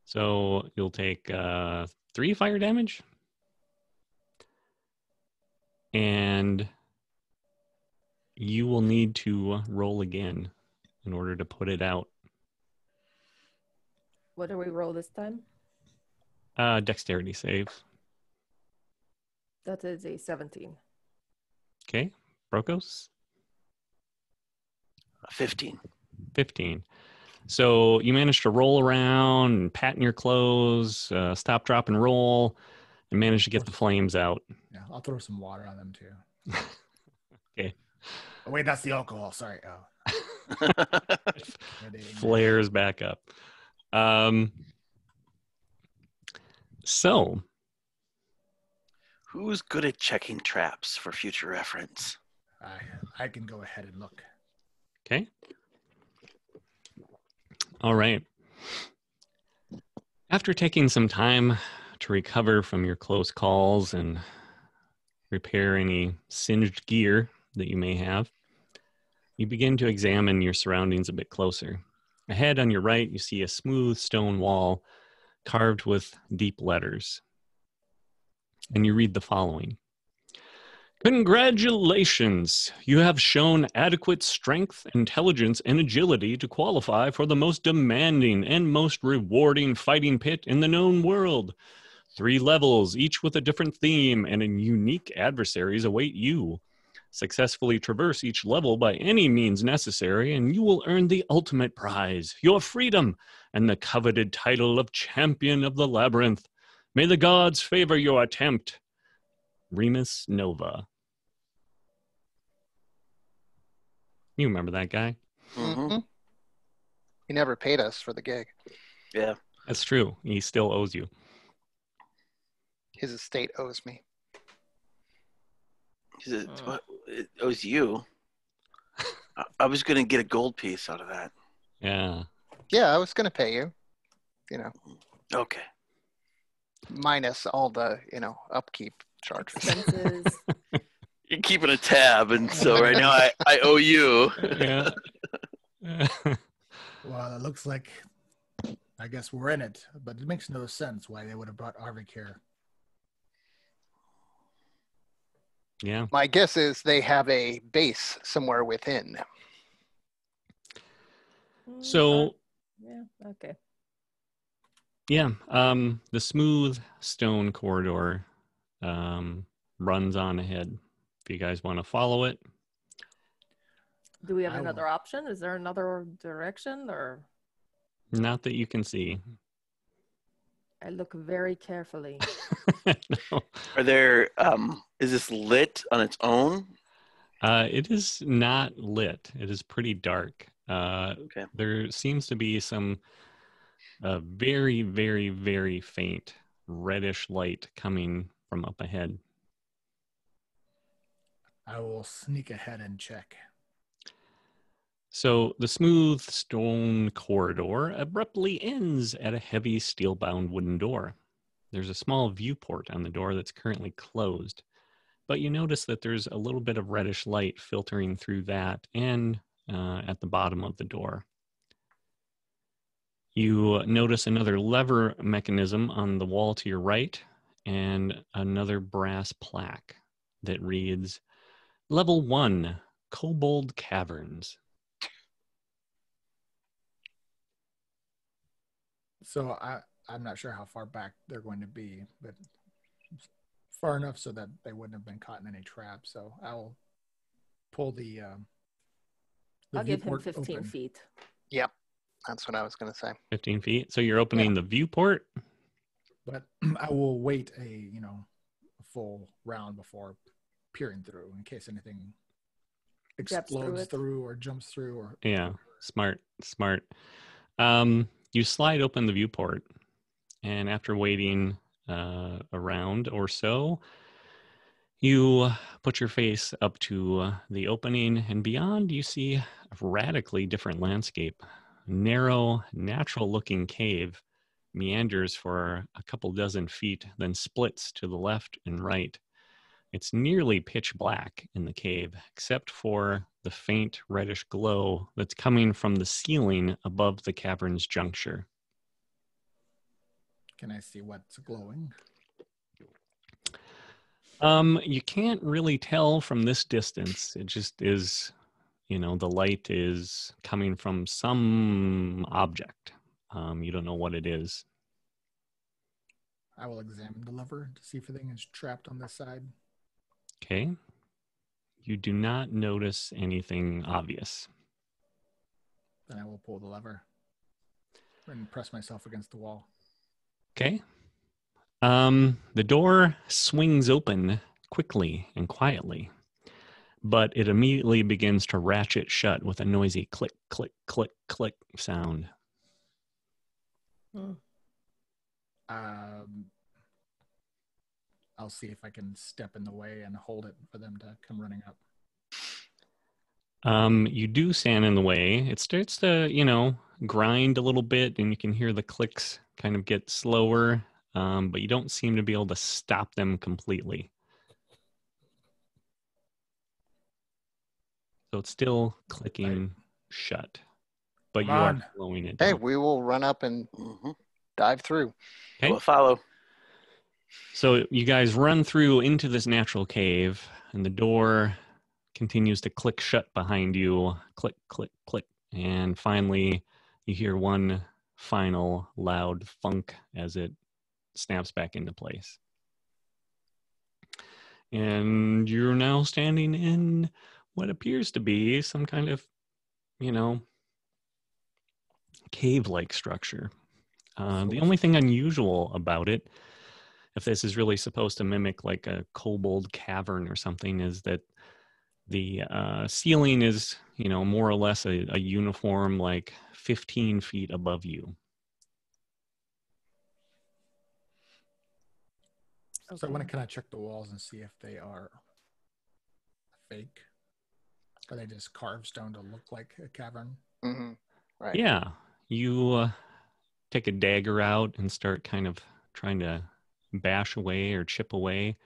So you'll take 3 fire damage. and you will need to roll again in order to put it out. What do we roll this time? Dexterity save. That is a 17. Okay. Brokos? 15. 15. So you managed to roll around and pat in your clothes, stop, drop, and roll, and manage to get the flames out. Yeah, I'll throw some water on them too. Okay. Oh, wait, that's the alcohol. Sorry. Oh. Flares back up. So, Who's good at checking traps for future reference? I can go ahead and look. okay. All right. After taking some time to recover from your close calls and repair any singed gear that you may have, you begin to examine your surroundings a bit closer. Ahead on your right, you see a smooth stone wall carved with deep letters. And you read the following. Congratulations! You have shown adequate strength, intelligence, and agility to qualify for the most demanding and most rewarding fighting pit in the known world. 3 levels, each with a different theme, and unique adversaries await you. Successfully traverse each level by any means necessary, and you will earn the ultimate prize, your freedom, and the coveted title of Champion of the Labyrinth. May the gods favor your attempt. Remus Nova. You remember that guy? Mm-hmm. He never paid us for the gig. Yeah. That's true. He still owes you. His estate owes me. It owes you. I was going to get a gold piece out of that. Yeah. Yeah, I was going to pay you. You know, Okay. minus all the, upkeep charges. Expenses. You're keeping a tab, and so right now I owe you. Yeah. Well, it looks like, I guess we're in it, but it makes no sense why they would have brought Arvik here. Yeah. My guess is they have a base somewhere within. So, Yeah, okay. yeah, the smooth stone corridor runs on ahead. If you guys want to follow it. Do we have I will. another option? Is there another direction, or Not that you can see. I look very carefully? No. Are there? Is this lit on its own? It is not lit. It is pretty dark. Okay. There seems to be some very, very, very faint reddish light coming from up ahead. I will sneak ahead and check. So the smooth stone corridor abruptly ends at a heavy steel-bound wooden door. There's a small viewport on the door that's currently closed, but you notice that there's a little bit of reddish light filtering through that and at the bottom of the door. You notice another lever mechanism on the wall to your right and another brass plaque that reads, Level 1, Kobold Caverns. So I'm not sure how far back they're going to be, but far enough so that they wouldn't have been caught in any trap. So I'll pull the I'll give him viewport 15 open. feet. Yep, that's what I was going to say. 15 feet. So you're opening the viewport? But I will wait a full round before peering through in case anything explodes through or jumps through or Yeah, smart. You slide open the viewport, and after waiting a round or so, you put your face up to the opening, and beyond you see a radically different landscape. Narrow, natural-looking cave meanders for a couple dozen feet, then splits to the left and right. It's nearly pitch black in the cave, except for the faint reddish glow that's coming from the ceiling above the cavern's juncture. can I see what's glowing? You can't really tell from this distance. It just is, the light is coming from some object. You don't know what it is. I will examine the lever to see if anything is trapped on this side. Okay. You do not notice anything obvious. Then I will pull the lever and press myself against the wall. Okay. The door swings open quickly and quietly, but it immediately begins to ratchet shut with a noisy click, click, click, click sound. I'll see if I can step in the way and hold it for them to come running up. You do stand in the way. It starts to, grind a little bit, and you can hear the clicks kind of get slower, but you don't seem to be able to stop them completely. So it's still clicking shut, but Come you on. are slowing it Hey, down. we will run up and dive through. Okay. We'll follow. So you guys run through into this natural cave, and the door continues to click shut behind you. Click, click, click. And finally, you hear one final loud thunk as it snaps back into place. And you're now standing in what appears to be some kind of, cave-like structure. The only thing unusual about it, if this is really supposed to mimic like a kobold cavern or something, is that the ceiling is, more or less a uniform, like 15 feet above you. So I want to kind of check the walls and see if they are fake. Are they just carved stone to look like a cavern? Mm-hmm. Right. Yeah, you take a dagger out and start kind of trying to bash away or chip away,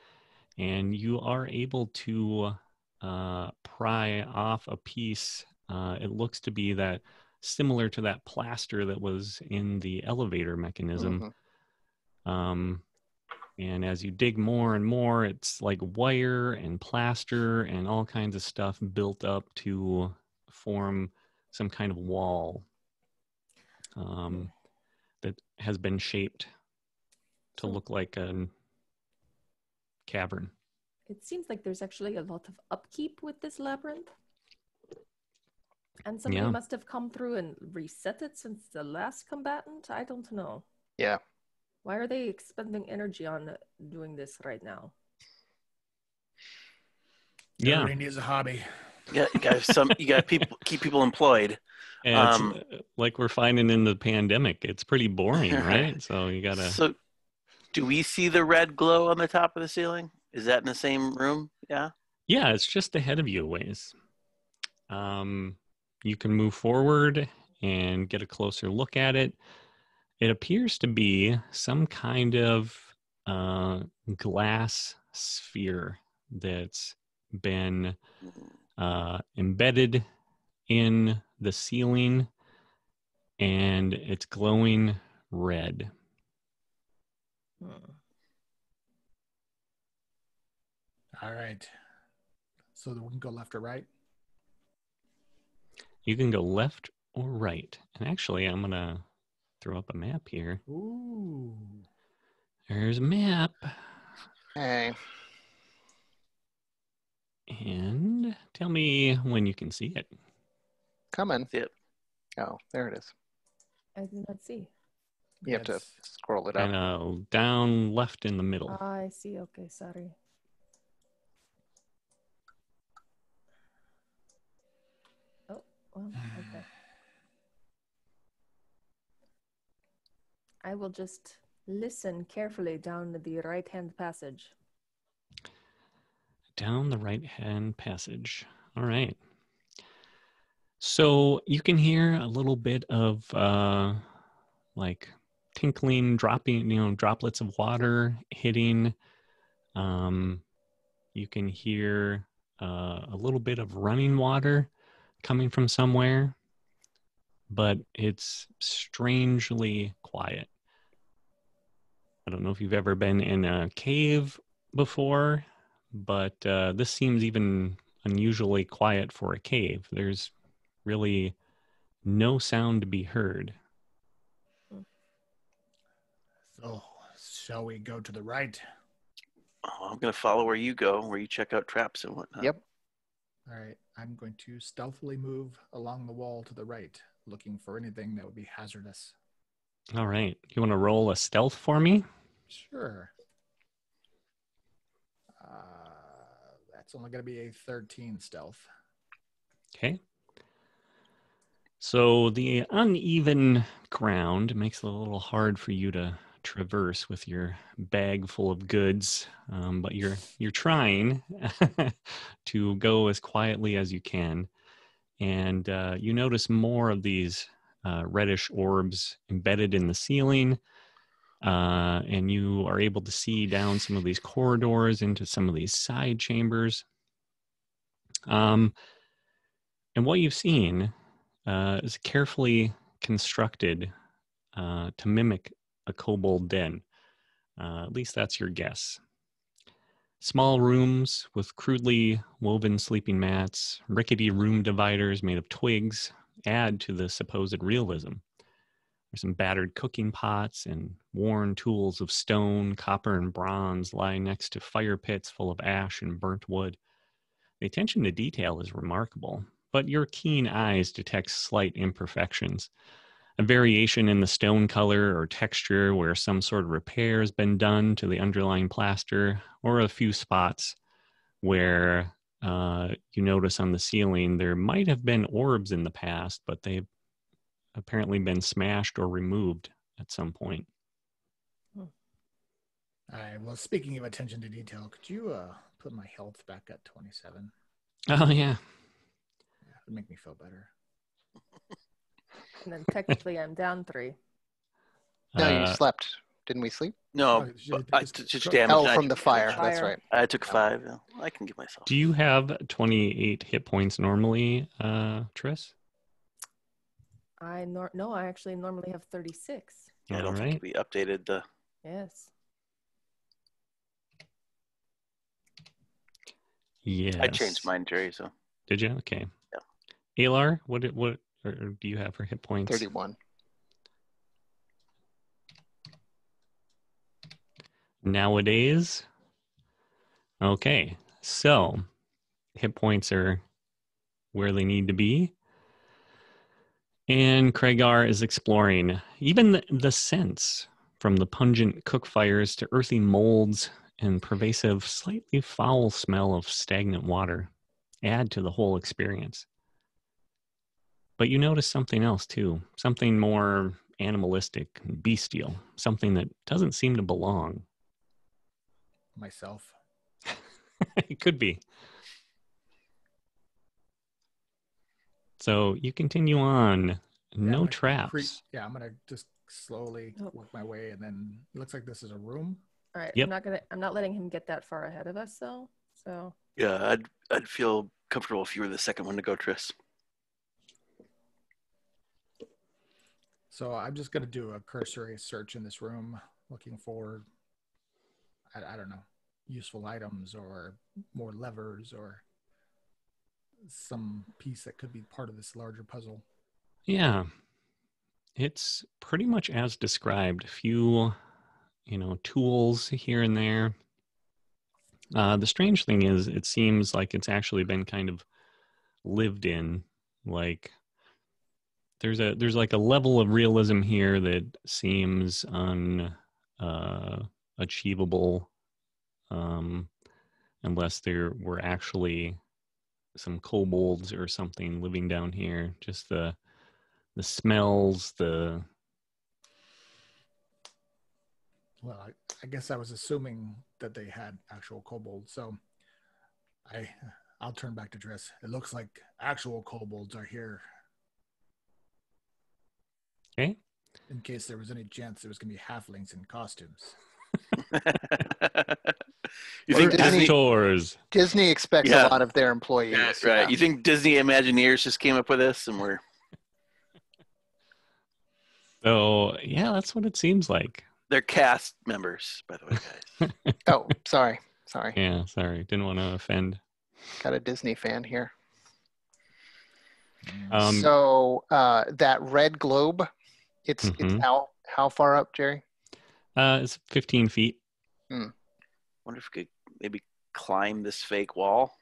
and you are able to pry off a piece. It looks to be that similar to that plaster that was in the elevator mechanism. And as you dig more and more, it's like wire and plaster and all kinds of stuff built up to form some kind of wall that has been shaped to look like a cavern. It seems like there's actually a lot of upkeep with this labyrinth. And somebody must have come through and reset it since the last combatant. I don't know. Yeah. Why are they expending energy on doing this right now? Yeah. Everybody needs a hobby. Yeah, you got people keep people employed. And it's like we're finding in the pandemic, it's pretty boring, right? So you gotta. So, do we see the red glow on the top of the ceiling? Is that in the same room? Yeah. Yeah, it's just ahead of you a ways. You can move forward and get a closer look at it. It appears to be some kind of glass sphere that's been embedded in the ceiling, and it's glowing red. All right. So we can go left or right? You can go left or right. And actually, I'm going to throw up a map here. Ooh. There's a map. Hey. And tell me when you can see it. Coming. Yep. Oh, there it is. I did not see. You have to scroll it up. Kind of down left in the middle. I see. Okay, sorry. Oh, well, okay. I will just listen carefully down the right-hand passage. Down the right-hand passage. All right. So you can hear a little bit of like tinkling, dropping, droplets of water hitting. You can hear a little bit of running water coming from somewhere, but it's strangely quiet. I don't know if you've ever been in a cave before, but this seems even unusually quiet for a cave. There's really no sound to be heard. So, shall we go to the right? Oh, I'm going to follow where you go, where you check out traps and whatnot. Yep. All right. I'm going to stealthily move along the wall to the right, looking for anything that would be hazardous. All right. You want to roll a stealth for me? Sure. That's only going to be a 13 stealth. Okay. So the uneven ground makes it a little hard for you to traverse with your bag full of goods, but you're trying to go as quietly as you can, and you notice more of these reddish orbs embedded in the ceiling, and you are able to see down some of these corridors into some of these side chambers. And what you've seen is carefully constructed to mimic a kobold den. At least that's your guess. Small rooms with crudely woven sleeping mats, rickety room dividers made of twigs add to the supposed realism. There's some battered cooking pots and worn tools of stone, copper, and bronze lying next to fire pits full of ash and burnt wood. The attention to detail is remarkable, but your keen eyes detect slight imperfections. A variation in the stone color or texture where some sort of repair has been done to the underlying plaster, or a few spots where you notice on the ceiling there might have been orbs in the past, but they've apparently been smashed or removed at some point. All right. Well, speaking of attention to detail, could you put my health back at 27? Oh, yeah. Yeah, it would make me feel better. And then technically I'm down 3. No, you slept. Didn't we sleep? No, Oh, but you I just took cook- damage. Hell I- from the fire. Fire. That's right. I took 5. Yeah. I can give myself. Do you have 28 hit points normally, Triss? No, I actually normally have 36. Yeah, I don't All think right. we updated the. Yes. Yes. I changed mine, Jerry. So Did you? Okay. Yeah. Alar, what or do you have for hit points? 31. Nowadays. Okay. So hit points are where they need to be. And Craigar is exploring even the scents, from the pungent cook fires to earthy molds and pervasive, slightly foul smell of stagnant water add to the whole experience. But you notice something else too, something more animalistic, bestial, something that doesn't seem to belong. Myself. It could be. So you continue on. Yeah, No I'm gonna traps. I'm gonna just slowly work my way, and then it looks like this is a room. All right. Yep. I'm not letting him get that far ahead of us though. So yeah, I'd feel comfortable if you were the second one to go, Triss. So I'm just gonna do a cursory search in this room, looking for, I don't know, useful items or more levers or some piece that could be part of this larger puzzle. Yeah. It's pretty much as described. A few, tools here and there. The strange thing is, it seems like it's actually been kind of lived in. Like there's like a level of realism here that seems unachievable, unless there were actually some kobolds or something living down here. Just the smells, Well, I guess I was assuming that they had actual kobolds, so I'll turn back to Driss. It looks like actual kobolds are here. Okay. In case there was any chance there was going to be halflings in costumes. You think Or Disney- Tours. Disney expects Yeah. a lot of their employees. Right. Yeah. You think Disney Imagineers just came up with this and we're So yeah, that's what it seems like. they're cast members, by the way, guys. Oh, sorry. Sorry, Yeah, sorry. Didn't want to offend. got a Disney fan here. Um, So that red globe, it's Mhm. out. How far up, Jerry? It's 15 feet. Wonder if we could maybe climb this fake wall.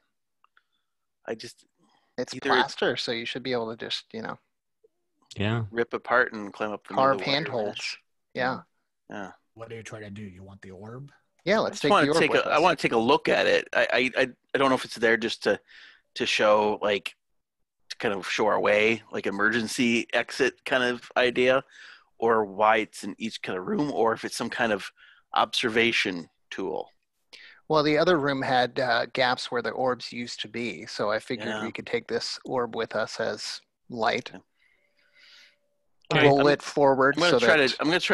It's Either plaster, so you should be able to just, Yeah. rip apart and climb up the middle carve of the wire handholds. mesh. Yeah. Yeah. What are you trying to do? You want the orb? Yeah, I let's just take want the to orb take with I us. want to take a look at it. I don't know if it's there just to show to kind of show our way, like emergency exit kind of idea, or why it's in each kind of room, or if it's some kind of observation tool. Well, the other room had gaps where the orbs used to be, so I figured Yeah. we could take this orb with us as light. Yeah. Okay. Roll it forward I'm gonna so try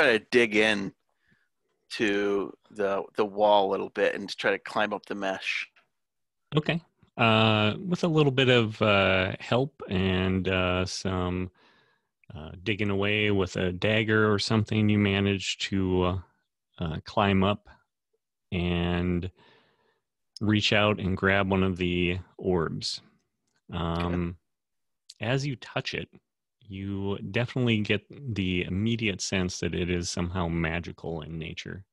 that to dig in to the wall a little bit and try to climb up the mesh. Okay. With a little bit of help and some digging away with a dagger or something, you manage to climb up and reach out and grab one of the orbs. As you touch it, you definitely get the immediate sense that it is somehow magical in nature.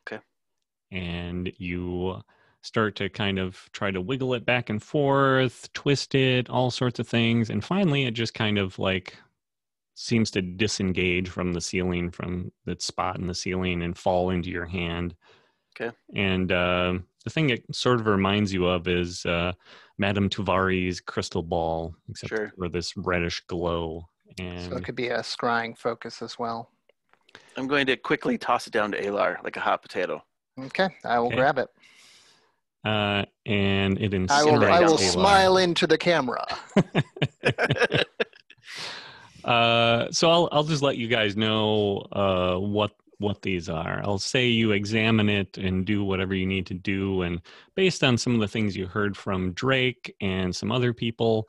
Okay. And you start to kind of try to wiggle it back and forth, twist it, all sorts of things. And finally, it just kind of like seems to disengage from the ceiling, from that spot in the ceiling, and fall into your hand. Okay. And the thing it sort of reminds you of is Madame Tuvari's crystal ball, except Sure. for this reddish glow. so And it could be a scrying focus as well. I'm going to quickly toss it down to Alar like a hot potato. Okay, I will Okay. grab it. And it incinerates I will Alar. smile into the camera. So I'll just let you guys know what these are. I'll say you examine it and do whatever you need to do, and based on some of the things you heard from Drake and some other people,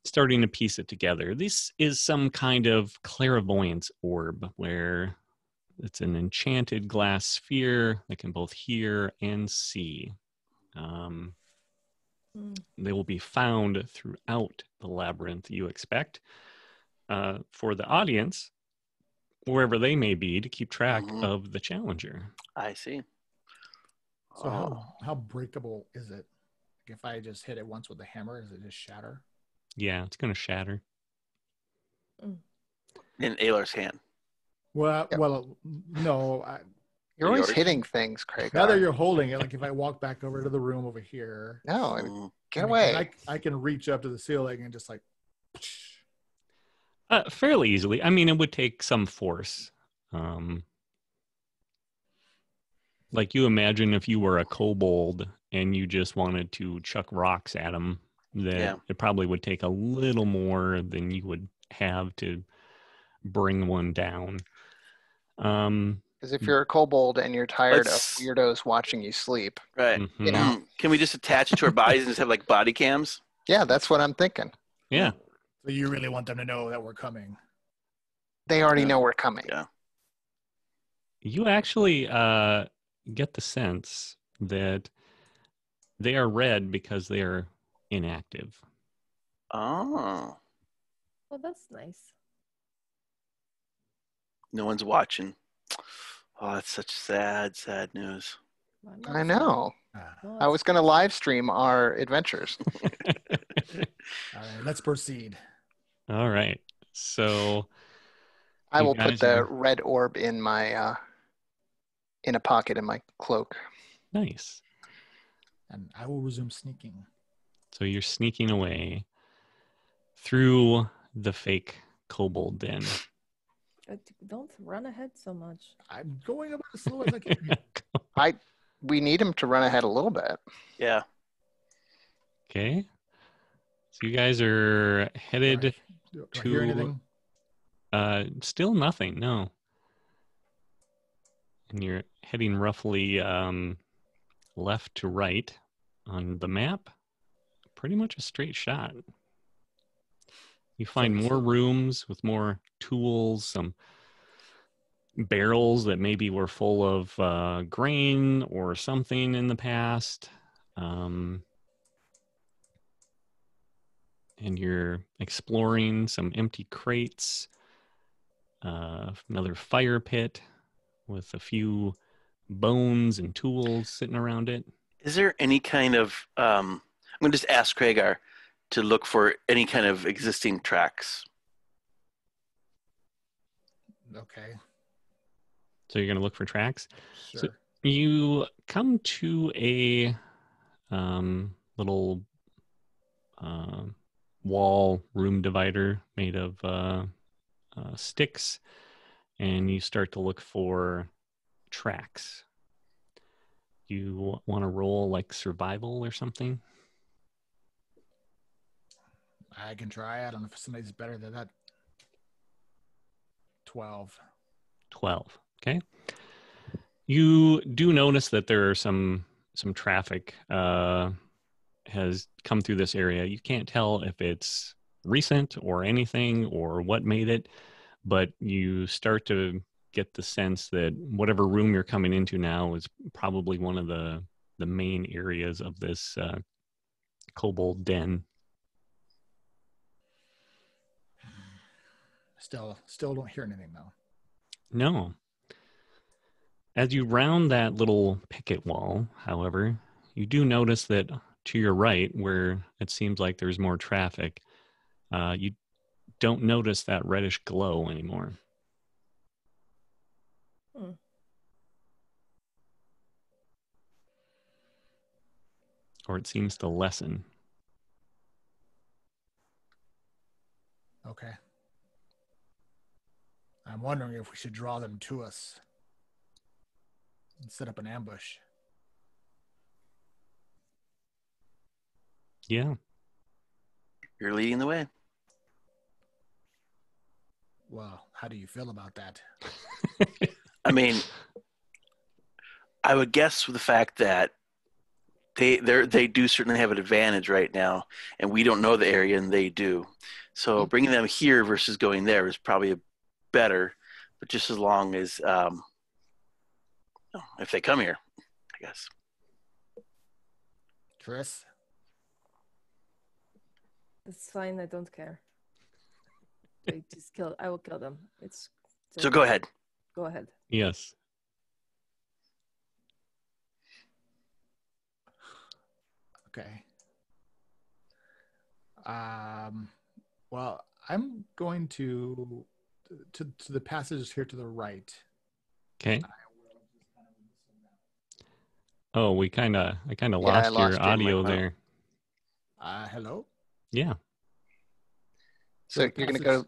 starting to piece it together. This is some kind of clairvoyance orb where it's an enchanted glass sphere that can both hear and see. They will be found throughout the labyrinth, you expect, for the audience, wherever they may be, to keep track Mhm. of the challenger. I see. So Oh. how breakable is it? Like if I just hit it once with a hammer, does it just shatter? Yeah, it's going to shatter. In Alar's hand. Well, Yep. well, no. You're always Yours? hitting things, Craig. Now that you're holding it, like if I walk back over to the room over here, No, Mm. get away. I can reach up to the ceiling and just like. Fairly easily. I mean, it would take some force. Like you imagine if you were a kobold and you just wanted to chuck rocks at them, that Yeah. it probably would take a little more than you would have to bring one down. Because if you're a kobold and you're tired Let's- of weirdos watching you sleep, Right. mhm. you know. Can we just attach it to our bodies and just have like body cams? Yeah, that's what I'm thinking. Yeah. So you really want them to know that we're coming? They already Yeah. know we're coming. Yeah. You actually get the sense that they are red because they are inactive. Oh. Well, that's nice. No one's watching. Oh, that's such sad news. I'm not I sad. know. No, I was going to live stream our adventures. All right, let's proceed. All right. So I You will guys put the are- red orb in my in a pocket in my cloak. nice. And I will resume sneaking. So you're sneaking away through the fake kobold den. Don't run ahead so much. I'm going about as slow as I can. We need him to run ahead a little bit. Yeah. Okay. So you guys are headed Do I hear to- anything? still nothing, no. And you're heading roughly left to right on the map. Pretty much a straight shot. You find So- more rooms with more tools, some barrels that maybe were full of grain or something in the past. And you're exploring some empty crates, another fire pit with a few bones and tools sitting around it. Is there any kind of, I'm going to just ask Kragar to look for any kind of existing tracks. Okay. So you're going to look for tracks? Sure. So you come to a little wall room divider made of sticks, and you start to look for tracks. You want to roll like survival or something? I can try. I don't know if somebody's better than that. 12. 12. Okay. You do notice that there are some traffic has come through this area. You can't tell if it's recent or anything or what made it, but you start to get the sense that whatever room you're coming into now is probably one of the main areas of this kobold den. Still don't hear anything though. No. As you round that little picket wall, however, you do notice that to your right, where it seems like there's more traffic, you don't notice that reddish glow anymore. Or it seems to lessen. Okay. I'm wondering if we should draw them to us and set up an ambush. Yeah. You're leading the way. Well, how do you feel about that? I mean, I would guess with the fact that they do certainly have an advantage right now, and we don't know the area, and they do. So bringing them here versus going there is probably better, but just as long as if they come here, I guess. Tris? It's fine. I don't care. I will kill them. So go ahead. Go ahead. Yes. Okay. Well, I'm going to the passages here to the right. Okay. Oh, I kind of lost your audio there. Hello? Yeah. So you're going to go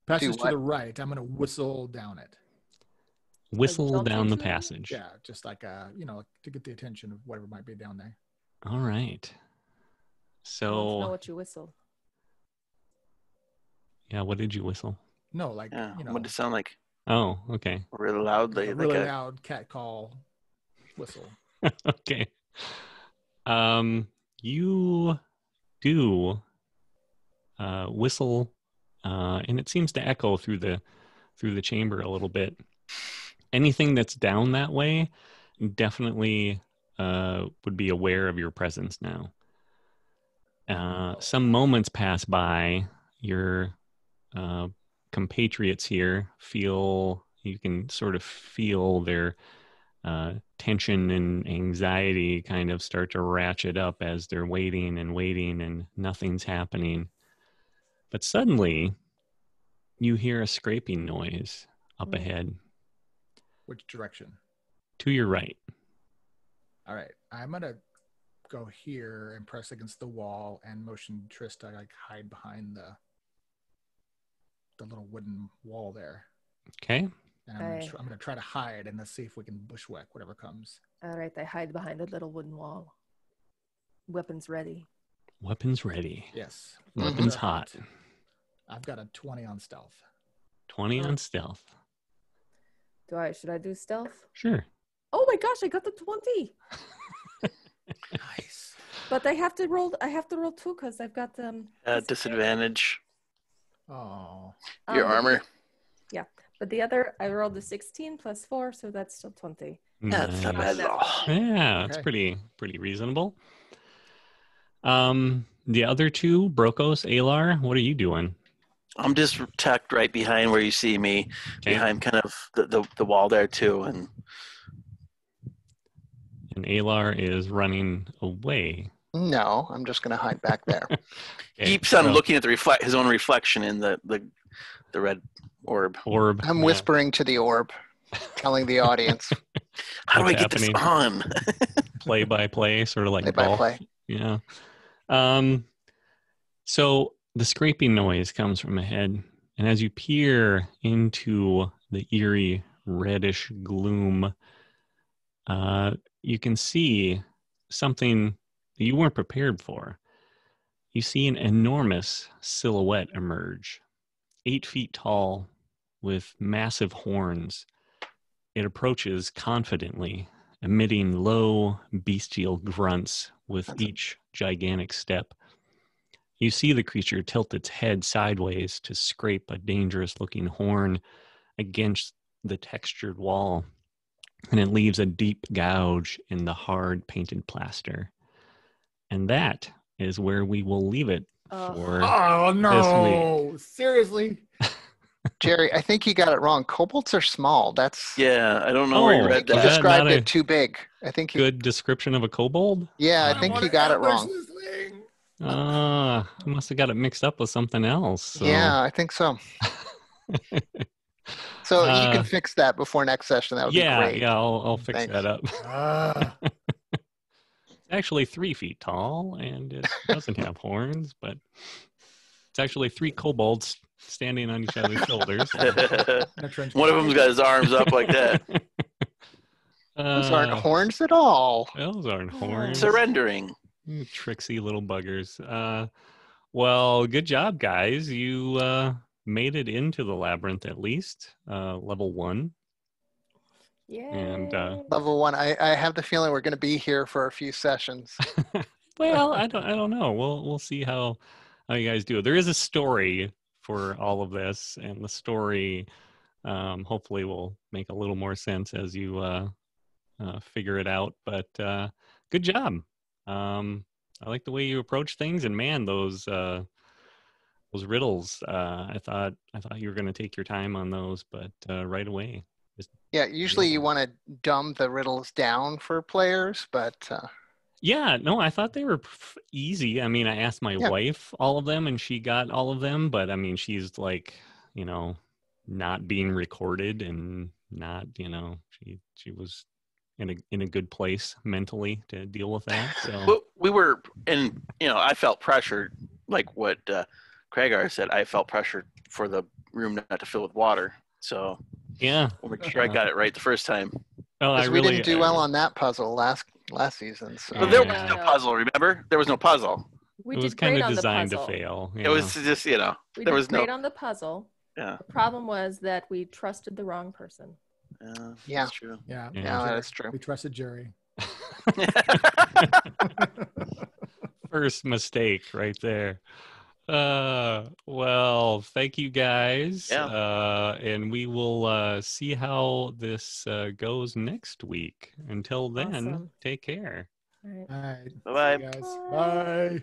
passage to the right. I'm going to whistle down it. Whistle down the passage. Yeah, just like to get the attention of whatever might be down there. All right. I want to know So what you whistle. yeah, what did you whistle? No, like what did it sound like? Oh, okay. Really loudly. a really loud cat call whistle. Okay. You do whistle, and it seems to echo through the chamber a little bit. Anything that's down that way definitely would be aware of your presence now. Some moments pass by. Your compatriots here you can sort of feel their tension and anxiety kind of start to ratchet up as they're waiting and nothing's happening. But suddenly you hear a scraping noise up ahead. Which direction? To your right. All right. I'm going to go here and press against the wall and motion Tris to like hide behind the little wooden wall there. Okay. And I'm going to try to hide and let's see if we can bushwhack whatever comes. All right. I hide behind the little wooden wall. Weapons ready. Weapons ready. Yes. Weapons hot. I've got a 20 on stealth. 20 on stealth. Should I do stealth? Sure. Oh my gosh, I got the 20. Nice. But I have to roll 2 because I've got disadvantage. Oh. Your armor. Yeah. But the other, I rolled a 16 plus 4, so that's still 20. That's not Nice. bad at all. Yeah, it's Okay. pretty reasonable. The other two, Brokos, Alar, what are you doing? I'm just tucked right behind where you see me, Okay. behind kind of the wall there too, and And Alar is running away. No, I'm just going to hide back there. Okay, keeps on so looking at his own reflection in the red orb. orb. I'm whispering to the orb, telling the audience How do I What's get this happening? on? Play by play, sort of like play by golf. play. Yeah. So the scraping noise comes from ahead, and as you peer into the eerie reddish gloom, you can see something that you weren't prepared for. You see an enormous silhouette emerge, 8 feet tall, with massive horns. It approaches confidently, emitting low, bestial grunts with each gigantic step. You see the creature tilt its head sideways to scrape a dangerous-looking horn against the textured wall, and it leaves a deep gouge in the hard painted plaster. And that is where we will leave it for Oh this no! Seriously? Jerry, I think you got it wrong. Kobolds are small. That's Yeah, I don't know where you Oh, read you is that. that described not a it too big. I think you. good description of a kobold. Yeah, I I think wanna you got it ambush wrong. this thing. I must have got it mixed up with something else. So. Yeah, I think so. So you can fix that before next session. That would be great. Yeah, I'll fix Thanks. that up. Ah. It's actually 3 feet tall, and it doesn't have horns, but it's actually 3 kobolds standing on each other's shoulders. In a trench One of coat. them's got his arms up like that, Those aren't Uh, horns at all. Those aren't horns. surrendering. You tricksy little buggers. Well, good job, guys. You made it into the labyrinth at least, level 1. Yeah. And Level 1. I have the feeling we're going to be here for a few sessions. well, I don't know. We'll see how you guys do. There is a story for all of this, and the story hopefully will make a little more sense as you figure it out. But good job. I like the way you approach things, and man, those riddles. I thought you were going to take your time on those, but right away. Yeah, usually you want to dumb the riddles down for players, but Yeah, no, I thought they were easy. I mean, I asked my Yeah. wife all of them, and she got all of them. But I mean, she's like, not being recorded, and not, she was in a good place mentally to deal with that. So Well, we were, and I felt pressured, like what Craigar said. I felt pressured for the room not to fill with water. So yeah. we'll make sure I got it right the first time. Oh, I because we really didn't do well on that puzzle last season. So. But there was Yeah. no puzzle. Remember, there was no puzzle. We It was did kind great of on the designed to puzzle. fail. It was just We there did was great no. on the puzzle. Yeah, The problem was that we trusted the wrong person. Yeah. that's true. Yeah. Yeah. Yeah, Jerry. that's true. We trusted Jerry. First mistake right there. Well, thank you guys. Yeah. And we will see how this goes next week. Until then, Awesome. take care. All right. All right. Bye-bye. See you guys. Bye.